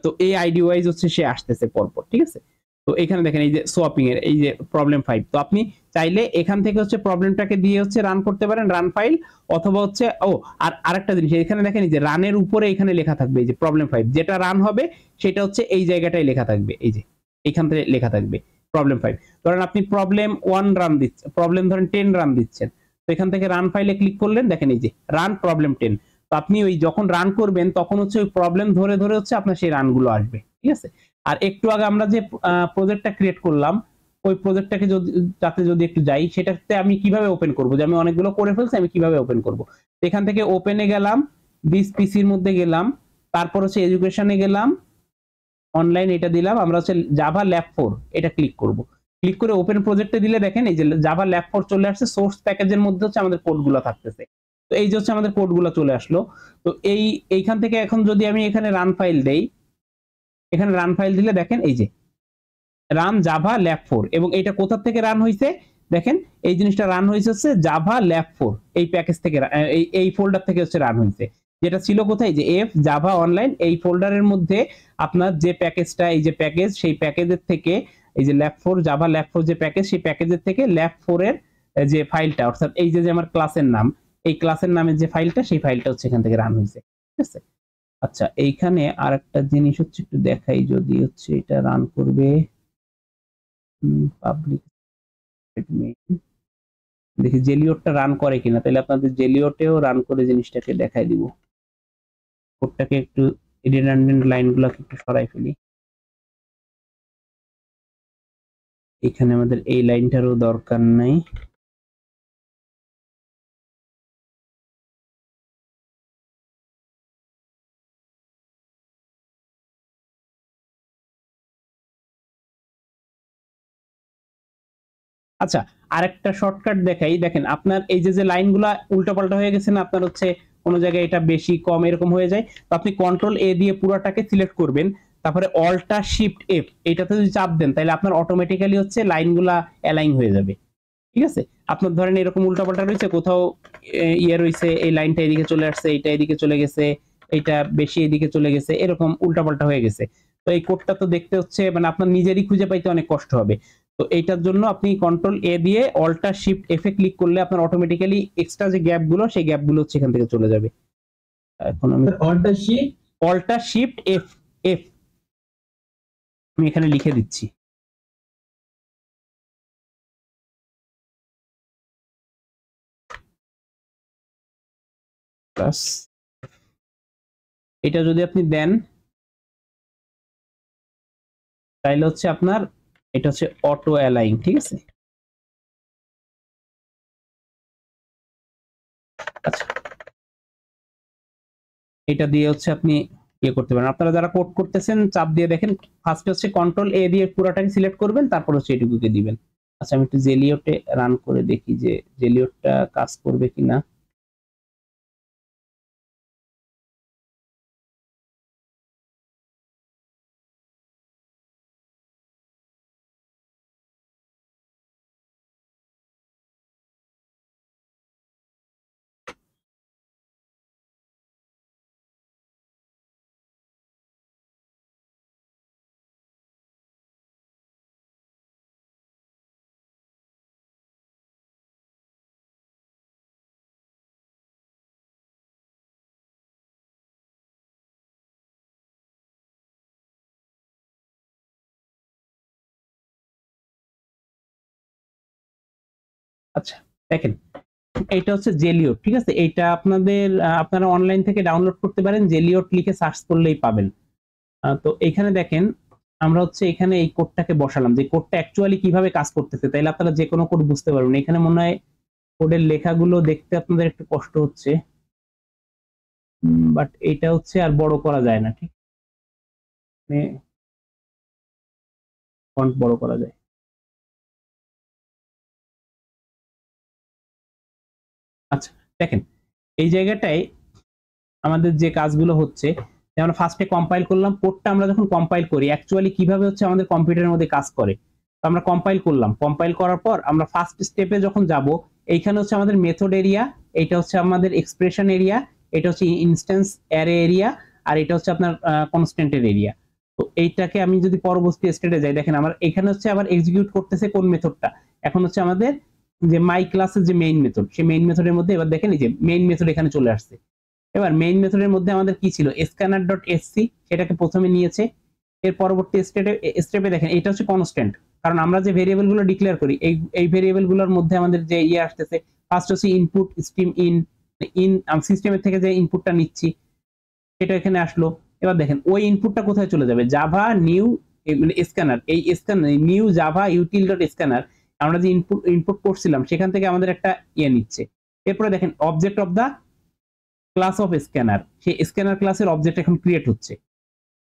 তো এই আইডি ওয়াইজ হচ্ছে সে আসতেছে পরপর, ঠিক আছে। তো এখানে দেখেন এই যে সোয়াপিং এর এই যে প্রবলেম 5, তো আপনি চাইলে এখান থেকে হচ্ছে প্রবলেমটাকে দিয়ে হচ্ছে রান করতে পারেন রান ফাইল, অথবা হচ্ছে আর আরেকটা জিনিস এখানে দেখেন এই যে রানের উপরে এখানে লেখা থাকবে এই যে প্রবলেম 5, যেটা রান হবে সেটা হচ্ছে এই জায়গাটায় লেখা থাকবে, এই যে এইখান থেকে লেখা থাকবে প্রবলেম 5। ধরেন আপনি প্রবলেম 1 রান দিচ্ছেন, প্রবলেম ধরেন 10 রান দিচ্ছেন, তো এখান থেকে রান ফাইলে ক্লিক করলেন, দেখেন এই যে রান প্রবলেম 10, তো আপনি ওই যখন রান করবেন তখন হচ্ছে ওই প্রবলেম ধরে ধরে হচ্ছে আপনার সেই রানগুলো আসবে, ঠিক আছে। আর একটু আগে আমরা যে প্রজেক্টটা ক্রিয়েট করলাম ওই প্রজেক্টটাকে যদি একটু যাই, সেটাতে আমি কিভাবে ওপেন করব, যে আমি অনেকগুলো করে ফেলছি আমি কিভাবে ওপেন করব। এখান থেকে ওপেনে গেলাম, দিস পিসির মধ্যে গেলাম, তারপর হচ্ছে এডুকেশনে গেলাম, অনলাইন এটা দিলাম, আমরা হচ্ছে জাভা ল্যাব 4 এটা ক্লিক করব, ক্লিক করে ওপেন প্রজেক্টে দিলে দেখেন এই যে জাভা ল্যাব 4 চলে আসছে, সোর্স প্যাকেজের মধ্যে হচ্ছে আমাদের কোডগুলো থাকতেছে। তো এই যে হচ্ছে আমাদের কোডগুলো চলে আসলো। তো এইখান থেকে এখন যদি আমি এখানে রান ফাইল দেই, এখানে রান ফাইল দিলে দেখেন এই যে রান জাভা ল্যাব 4, এবং এটা কোথা থেকে রান হয়েছে দেখেন এই জিনিসটা রান হয়েছে হচ্ছে জাভা ল্যাব 4 এই প্যাকেজ থেকে, এই ফোল্ডার থেকে হচ্ছে রান হয়েছে, যেটা ছিল কোথায় যে এফ জাভা অনলাইন এই ফোল্ডারের মধ্যে আপনার যে প্যাকেজটা এই যে প্যাকেজ, সেই প্যাকেজের থেকে এই যে ল্যাব 4 জাভা ল্যাব 4 যে প্যাকেজ, সেই প্যাকেজের থেকে ল্যাব 4 এর যে ফাইলটা, অর্থাৎ এই যে আমার ক্লাসের নাম, এই ক্লাসের নামের যে ফাইলটা সেই ফাইলটা হচ্ছে এখান থেকে রান হয়েছে, ঠিক আছে। আচ্ছা এইখানে আরেকটা জিনিস হচ্ছে একটু দেখাই, যদি হচ্ছে এটা রান করবে পাবলিক দেখি জেলিওটটা রান করে কিনা, তাহলে আপনাদের জেলিওটেও রান করে জিনিসটাকে দেখাই দিব। কোডটাকে একটু রিডান্ডেন্ট লাইনগুলোকে একটু সরাই ফেলি। এখানে আমাদের এই লাইনটারও দরকার নাই। আচ্ছা, আরেকটা শর্টকাট দেখাই। দেখেন আপনার এই যে লাইনগুলা উল্টাপাল্টা হয়ে গেছে না, আপনার হচ্ছে কোনো জায়গায় এটা বেশি কম এরকম হয়ে যায়, তো আপনি কন্ট্রোল এ দিয়ে পুরোটাকে সিলেক্ট করবেন, তারপরে অল্টা শিফট এফ এইটাতে যদি চাপ দেন তাহলে আপনার অটোমেটিক্যালি হচ্ছে লাইনগুলা অ্যালাইন হয়ে যাবে। ঠিক আছে, আপনার ধরেন এরকম উল্টাপাল্টা রয়েছে, কোথাও ইয়ে রয়েছে, এই লাইনটা এদিকে চলে আসছে, এইটা এদিকে চলে গেছে, এইটা বেশি এদিকে চলে গেছে, এরকম উল্টাপাল্টা হয়ে গেছে। তো এই কোডটা তো দেখতে হচ্ছে মানে আপনার নিজেরই খুঁজে পাইতে অনেক কষ্ট হবে। তো এইটার জন্য আপনি কন্ট্রোল এ দিয়ে অল্টা শিফট এফ এ ক্লিক করলে আপনার অটোমেটিক্যালি এক্সট্রা যে গ্যাপগুলো সেই গ্যাপগুলো হচ্ছে এখান থেকে চলে যাবে। এখন আমি অল্টা শিফট এফ এফ আমি এখানে লিখে দিচ্ছি। প্লাস এটা যদি আপনি দেন তাহলে হচ্ছে আপনার এটা হচ্ছে অটো অ্যালাইন। ঠিক আছে, আচ্ছা এটা দিয়ে হচ্ছে আপনি ইয়ে করতে পারেন। আপনারা যারা কোড করতেছেন চাপ দিয়ে দেখেন, ফার্স্টে হচ্ছে কন্ট্রোল এ দিয়ে পুরোটাকে সিলেক্ট করবেন, তারপর হচ্ছে এটুকুকে দিবেন। আচ্ছা আমি একটু জেলিওটে রান করে দেখি যে জেলিওটটা কাজ করবে কিনা। আচ্ছা দেখেন এটা হচ্ছে জেলিওট। ঠিক আছে, এইটা আপনাদের আপনারা অনলাইন থেকে ডাউনলোড করতে পারেন, জেলিওট লিখে সার্চ করলেই পাবেন। তো এখানে দেখেন আমরা হচ্ছে এখানে এই কোডটাকে বসালাম, যে কোডটা অ্যাকচুয়ালি কিভাবে কাজ করতেছে, তাইলে আপনারা যে কোনো কোড বুঝতে পারবেন। এখানে মনে হয় কোডের লেখাগুলো দেখতে আপনাদের একটু কষ্ট হচ্ছে, বাট এটা হচ্ছে আর বড় করা যায় না। ঠিক ফন্ট বড় করা যায়। আচ্ছা দেখেন এই জায়গাটায় আমাদের যে কাজগুলো হচ্ছে, যেমন ফার্স্টে কম্পাইল করলাম কোডটা। আমরা যখন কম্পাইল করি অ্যাকচুয়ালি কিভাবে হচ্ছে আমাদের কম্পিউটারের মধ্যে কাজ করে, তো আমরা কম্পাইল করলাম, কম্পাইল করার পর আমরা ফার্স্ট স্টেপে যখন যাব, এইখানে হচ্ছে আমাদের মেথড এরিয়া, এটা হচ্ছে আমাদের এক্সপ্রেশন এরিয়া, এটা হচ্ছে ইনস্ট্যান্স অ্যারে এরিয়া, আর এটা হচ্ছে আপনার কনস্ট্যান্টের এরিয়া। তো এইটাকে আমি যদি পরবর্তী স্টেটে যাই, দেখেন আমার এখানে হচ্ছে আবার এক্সিকিউট করতেছে কোন মেথডটা, এখন হচ্ছে আমাদের যে মাই ক্লাসের যে মেইন মেথড, সেই মেইন মেথডের মধ্যে এবার দেখেন এই যে মেইন মেথড এখানে চলে আসছে। এবার মেইন মেথডের মধ্যে আমাদের কি ছিল, স্ক্যানার ডট এসসি, সেটাকে প্রথমে নিয়েছে। এর পরবর্তী স্টেপে দেখেন এটা হচ্ছে কনস্ট্যান্ট, কারণ আমরা যে ভেরিয়েবল গুলো ডিক্লেয়ার করি এই ভেরিয়েবল গুলোর মধ্যে আমাদের যে ইয়ে আসতেছে, ফার্স্ট হচ্ছে ইনপুট স্ট্রিম ইন সিস্টেমের থেকে যে ইনপুটটা নিচ্ছি সেটা এখানে আসলো। এবার দেখেন ওই ইনপুটটা কোথায় চলে যাবে, জাভা নিউ মানে স্ক্যানার, এই scanner new Java util dot scanner, আমরা যে ইনপুট করছিলাম সেখান থেকে আমাদের একটা ইয়ে নিচ্ছে। এরপরে দেখেন object of the class of scanner, সেই স্ক্যানার ক্লাসের অবজেক্ট এখন ক্রিয়েট হচ্ছে,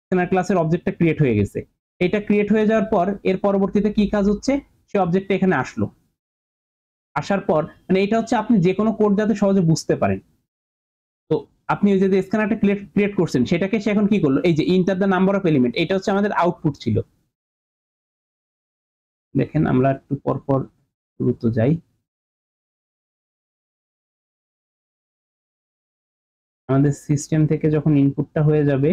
স্ক্যানার ক্লাসের অবজেক্টটা ক্রিয়েট হয়ে গেছে। এটা ক্রিয়েট হয়ে যাওয়ার পর এর পরবর্তীতে কি কাজ হচ্ছে, সেই অবজেক্টটা এখানে আসলো, আসার পর মানে এটা হচ্ছে আপনি যে কোনো কোড যাতে সহজে বুঝতে পারেন। তো আপনি ওই যে স্ক্যানারটা ক্রিয়েট করছেন সেটাকে সে এখন কি করলো, এই যে enter the number of element, এটা হচ্ছে আমাদের আউটপুট ছিল। দেখেন আমরা একটু পরপর দ্রুত যাই। আমাদের সিস্টেম থেকে যখন ইনপুটটা হয়ে যাবে,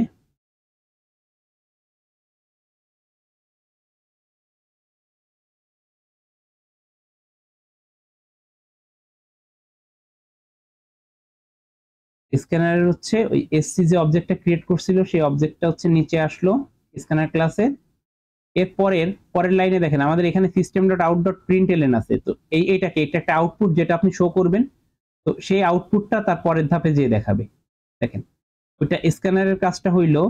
স্ক্যানারের হচ্ছে ওই এসসি যে অবজেক্টটা ক্রিয়েট করছিল সেই অবজেক্টটা হচ্ছে নিচে আসলো স্ক্যানার ক্লাসে। এর পরের লাইনে দেখেন আমাদের এখানে system.out.println আছে, তো এইটাকে একটা আউটপুট যেটা আপনি শো করবেন, তো সেই আউটপুটটা তার পরের ধাপে যেয়ে দেখাবে। দেখেন ওইটা স্ক্যানারের কাজটা হইলো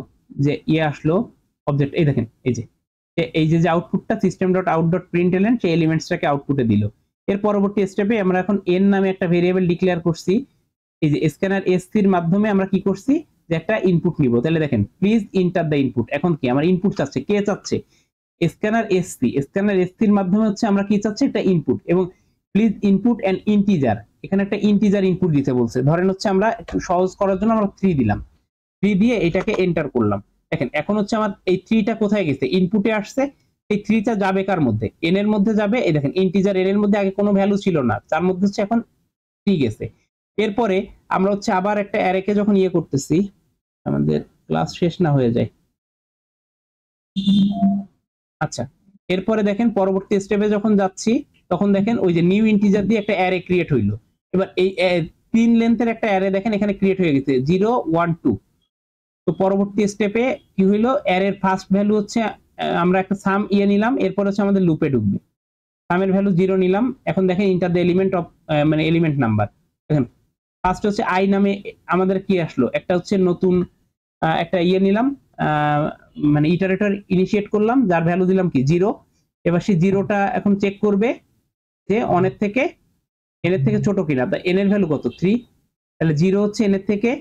যে আসলো অবজেক্ট, এই দেখেন এই যে আউটপুটটা system.out.println সেই এলিমেন্টসটাকে আউটপুটে দিল। এর পরবর্তী স্টেপে আমরা এখন n নামে একটা ভেরিয়েবল ডিক্লেয়ার করছি। এই যে স্ক্যানার এসসির মাধ্যমে আমরা কি করছি যে একটা ইনপুট নিব। তাহলে দেখেন প্লিজ ইন্টার দ্য ইনপুট, এখন কি আমার ইনপুট চাচ্ছে, কে চাচ্ছে? স্ক্যানার এসসির মাধ্যমে হচ্ছে আমরা কি চাচ্ছি, একটা ইনপুট, এবং প্লিজ ইনপুট অ্যান ইন্টিজার, এখানে একটা ইন্টিজার ইনপুট দিতে বলছে। ধরেন হচ্ছে আমরা একটু সহজ করার জন্য আমরা 3 দিলাম, 3 দিয়ে এটাকে এন্টার করলাম। দেখেন এখন হচ্ছে আমার এই 3টা কোথায় গেছে, ইনপুটে আসছে। এই 3টা যাবে কার মধ্যে, n এর মধ্যে যাবে। এই দেখেন ইন্টিজার n এর মধ্যে আগে কোনো ভ্যালু ছিল না, তার মধ্যে হচ্ছে এখন 3 গেছে। এরপরে আমরা হচ্ছে আবার একটা অ্যারেকে যখন করতেছি, আমাদের ক্লাস শেষ না হয়ে যায়। আচ্ছা, এরপরে দেখেন পরবর্তী স্টেপে যখন যাচ্ছি তখন দেখেন ওই যে নিউ ইন্টিজার দিয়ে একটা অ্যারে ক্রিয়েট হইলো। এবার এই 3 লেন্থের একটা অ্যারে দেখেন এখানে ক্রিয়েট হয়ে গেছে 0 1 2। তো পরবর্তী স্টেপে কি হইলো, অ্যারের ফার্স্ট ভ্যালু হচ্ছে আমরা একটা সাম নিলাম, এরপর হচ্ছে আমাদের লুপে ঢুকবে। সামের ভ্যালু 0 নিলাম। এখন দেখেন ইন্টার দ্য এলিমেন্ট অফ মানে এলিমেন্ট নাম্বার। দেখেন ফার্স্ট হচ্ছে আই নামে আমাদের কি আসলো, একটা হচ্ছে নতুন একটা নিলাম, মানে ইটারেটর ইনিশিয়েট করলাম, যার ভ্যালু দিলাম কি 0। এবার সেই 0টা এখন চেক করবে যে অন এর থেকে n এর থেকে ছোট কিনা। তা n এর ভ্যালু কত, 3, তাহলে 0 হচ্ছে n এর থেকে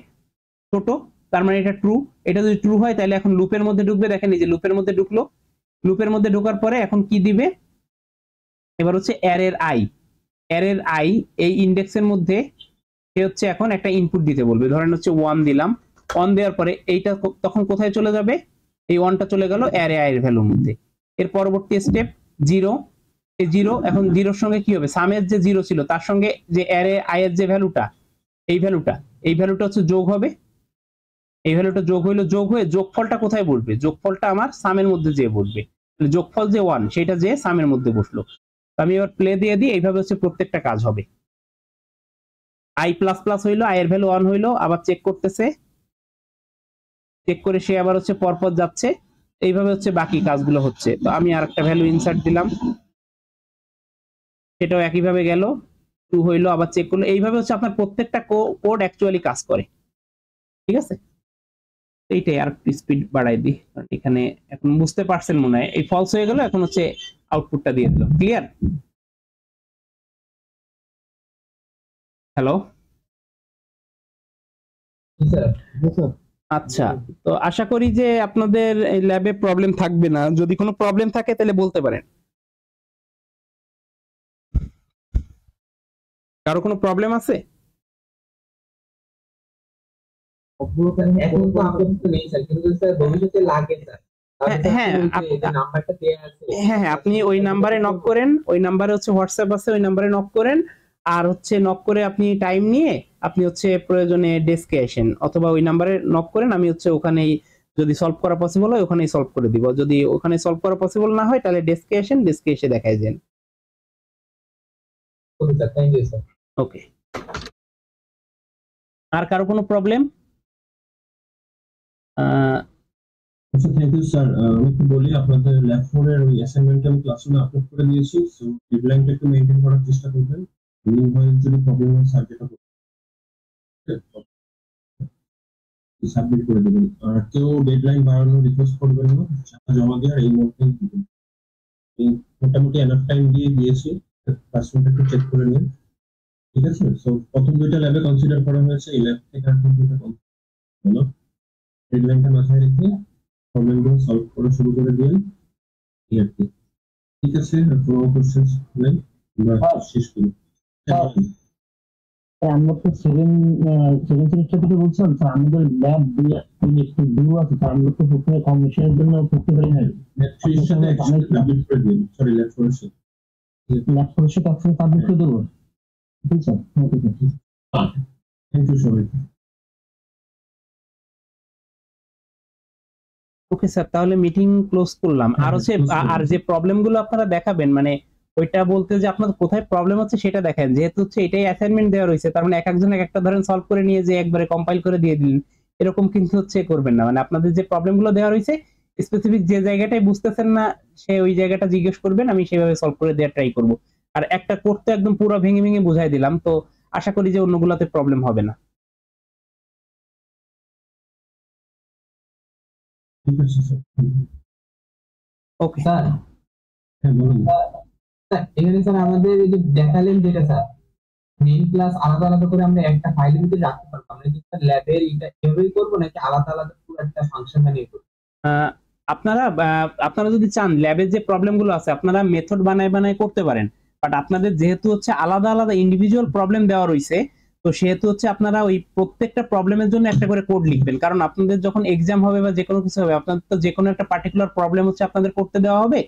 ছোট, তার মানে এটা ট্রু। এটা যদি ট্রু হয় তাহলে এখন লুপের মধ্যে ঢুকবে। দেখেন এই যে লুপের মধ্যে ঢুকলো। লুপের মধ্যে ঢোকার পরে এখন কি দিবে, এবার হচ্ছে অ্যারের আই এই ইন্ডেক্সের মধ্যে সে হচ্ছে এখন একটা ইনপুট দিতে বলবে। ধরেন হচ্ছে 1 দিলাম, 1 দেওয়ার পরে এইটা তখন কোথায় চলে যাবে, এই 1টা চলে গেল অ্যারে আই এর ভ্যালুর মধ্যে। এর পরবর্তী স্টেপ 0, এই 0 এখন 0-র সঙ্গে কি হবে, সামের যে 0 ছিল তার সঙ্গে যে অ্যারে আই এর যে ভ্যালুটা, এই ভ্যালুটা হচ্ছে যোগ হবে। এই ভ্যালুটা যোগ হইলো, যোগ হয়ে যোগফলটা কোথায় বসবে, যোগফলটা আমার সামের মধ্যে যে বসবে। যোগফল যে 1 সেটা যে সামের মধ্যে বসলো। আমি এবার প্লে দিয়ে দিই, এইভাবে হচ্ছে প্রত্যেকটা কাজ হবে। আই প্লাস প্লাস হইলো, আই এর ভ্যালু 1 হইলো, আবার চেক করতেছে, চেক করে সে আবার হচ্ছে পরপর যাচ্ছে। এইভাবে হচ্ছে বাকি কাজগুলো হচ্ছে। তো আমি আর একটা ভ্যালু ইনসার্ট দিলাম, সেটাও একইভাবে গেল, 2 হইলো, আবার চেক করলো। এইভাবে হচ্ছে আপনার প্রত্যেকটা কোড অ্যাকচুয়ালি কাজ করে। ঠিক আছে, এইটাই আর স্পিড বাড়াই দিই, এখানে এখন বুঝতে পারছেন মনে হয়। এই ফলস হয়ে গেল, এখন হচ্ছে আউটপুটটা দিয়ে দিল। ক্লিয়ার? হ্যালো, আচ্ছা, তো আশা করি যে আপনাদের এই ল্যাবে প্রবলেম থাকবে না। যদি কোনো প্রবলেম থাকে তাহলে বলতে পারেন। কারো কোনো প্রবলেম আছে? এখন তো আপাতত নেই স্যার, কিন্তু স্যার ভবিষ্যতে লাগে স্যার। হ্যাঁ, নাম্বারটা দেয়া আছে। হ্যাঁ, আপনি ওই নাম্বারে নক করেন, ওই নাম্বারে হচ্ছে হোয়াটসঅ্যাপ আছে, ওই নাম্বারে নক করেন। আর হচ্ছে নক করে আপনি টাইম নিয়ে আপনি হচ্ছে প্রয়োজনে ডেস্কে আসেন, অথবা ওই নাম্বারে নক করেন, আমি হচ্ছে ওখানেই যদি সলভ করা পসিবল হয় ওখানেই সলভ করে দিব। যদি ওখানে সলভ করা পসিবল না হয় তাহলে ডেস্কে আসেন, ডেস্কে এসে দেখাই দেন। Okay sir, thank you sir. Okay, আর কারো কোনো প্রবলেম? আচ্ছা, থ্যাংক ইউ স্যার। আমি একটু বলি, আপনাদের ল্যাব 4 এর ওই অ্যাসাইনমেন্টটা আমি ক্লাসরুমে আপলোড করে দিয়েছি। সো ডেডলাইনটা একটু মেইনটেইন করার চেষ্টা করবেন। যদি প্রবলেম হয় স্যার যেটা সাবমিট করে দেবেন। আর কেউ ডেডলাইন বাড়ানোর রিকোয়েস্ট করবেন না, জমা দেওয়ার এই মধ্যেই দিবেন। মোটামুটি এনাফ টাইম দিয়ে দিয়েছি, ক্লাসরুমটা একটু চেক করে নিন। ঠিক আছে, সো প্রথম 2টা ল্যাবে কনসিডার করা হয়েছে, এই ল্যাব থেকে আর 2টা হলো। ডেডলাইনটা মাথায় রেখে প্রবলেমগুলো সলভ করা শুরু করে দিন। ঠিক আছে, কোনো কোশ্চেন নেই, আমরা শেষ করি। আমরা তো সেকেন্ড সেমিস্টার থেকে বলছিলাম স্যার, আমাদের ল্যাব একটু দূর আছে স্যার, আমরা তো প্রথমে কমিশনের জন্য করতে পারি না। ল্যাব 3 এর সাথে সাবমিট করে দিন, সরি ল্যাব 4 এর সাথে একসাথে সাবমিট করে দেবো। ঠিক sir, okay sir, thank you সবাইকে। ওকে স্যার, তাহলে মিটিং ক্লোজ করলাম। আর হচ্ছে আর যে প্রবলেমগুলো আপনারা দেখাবেন, মানে ওইটা বলতে যে আপনাদের কোথায় প্রবলেম হচ্ছে সেটা দেখেন। যেহেতু হচ্ছে এটাই অ্যাসাইনমেন্ট দেওয়া রয়েছে, তার মানে এক একজন একটা ধরেন সলভ করে নিয়ে যে একবারে কম্পাইল করে দিয়ে দিলেন, এরকম কিন্তু হচ্ছে করবেন না। মানে আপনাদের যে প্রবলেমগুলো দেওয়া রয়েছে স্পেসিফিক যে জায়গাটাই বুঝতেছেন না সে ওই জায়গাটা জিজ্ঞেস করবেন, আমি সেভাবে সলভ করে দেওয়ার ট্রাই করব। আর একটা কোড তো একদম পুরো ভেঙে ভেঙে বুঝাই দিলাম, তো আশা করি যে অন্যগুলোতে প্রবলেম হবে না। ঠিক আছে স্যার। ওকে স্যার হ্যাঁ বলুন। স্যার এখানে স্যার আমাদের এই যে দেখালেন যেটা স্যার মেইন ক্লাস আলাদা আলাদা করে আমরা একটা ফাইলের ভিতরে রাখতে পারবো, আমরা কি স্যার ল্যাবের এটা এভাবেই করবো নাকি আলাদা আলাদা পুরো একটা ফাংশন বানিয়ে করবো? আপনারা যদি চান ল্যাবের যে প্রবলেম গুলো আছে আপনারা মেথড বানায় বানায় করতে পারেন, বাট আপনাদের যেহেতু হচ্ছে আলাদা আলাদা ইন্ডিভিজুয়াল প্রবলেম দেওয়া রয়েছে, তো সেহেতু হচ্ছে আপনারা ওই প্রত্যেকটা প্রবলেমের জন্য একটা করে কোড লিখবেন, কারণ আপনাদের যখন এক্সাম হবে বা যে কোনো কিছু হবে আপনাদের তো যে কোনো একটা পার্টিকুলার প্রবলেম হচ্ছে আপনাদের করতে দেওয়া হবে,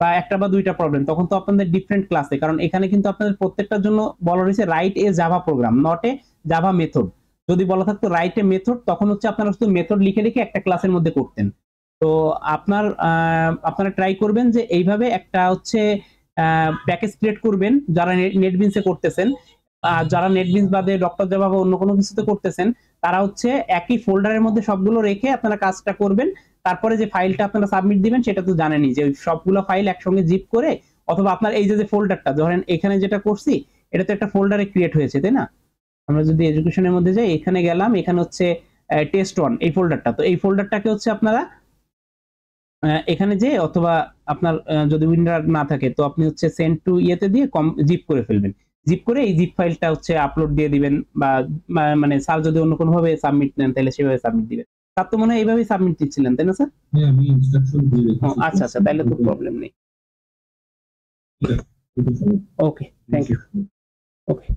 বা একটা বা দুইটা প্রবলেম, তখন তো আপনাদের ডিফারেন্ট ক্লাসে, কারণ এখানে কিন্তু আপনাদের প্রত্যেকটার জন্য বলা রয়েছে write a Java program, not a Java method. যদি বলা থাকতো রাইট এ মেথড, তখন হচ্ছে আপনারা শুধু মেথড লিখে লিখে একটা ক্লাসের মধ্যে করতেন। তো আপনারা ট্রাই করবেন যে এইভাবে একটা হচ্ছে প্যাকেজ ক্রিয়েট করবেন যারা নেটবিনসে করতেছেন, যারা নেটবিনস বাদে ডক্টর জাভা বা অন্য কোনো কিছুতে করতেছেন, তারা হচ্ছে একই ফোল্ডারের মধ্যে সবগুলো রেখে আপনারা কাজটা করবেন। তারপরে যে ফাইলটা আপনারা সাবমিট দিবেন সেটা তো জানেনই যে ওই সবগুলো ফাইল একসঙ্গে জিপ করে, অথবা আপনার এই যে ফোল্ডারটা ধরেন এখানে যেটা করছি এটা তো একটা ফোল্ডারে ক্রিয়েট হয়েছে, তাই না? আমরা যদি এডুকেশনের মধ্যে যাই, এখানে গেলাম, এখানে হচ্ছে টেস্ট 1 এই ফোল্ডারটা, তো এই ফোল্ডারটাকে হচ্ছে আপনারা এখানে যে, অথবা আপনার যদি উইন্ডার না থাকে তো আপনি হচ্ছে সেন্ড টু ইয়েতে দিয়ে জিপ করে ফেলবেন, জিপ করে এই জিপ ফাইলটা হচ্ছে আপলোড দিয়ে দিবেন, বা মানে স্যার যদি অন্য কোনো ভাবে সাবমিট নেন তাহলে সেভাবে সাবমিট দিবেন। তার তো মনে হয় এইভাবেই সাবমিট দিচ্ছিলেন, তাই না স্যার? হ্যাঁ আমি ইনস্ট্রাকশন দিয়ে রেখেছি। আচ্ছা আচ্ছা, তাহলে তো প্রবলেম নেই। ওকে, থ্যাংক ইউ। ওকে।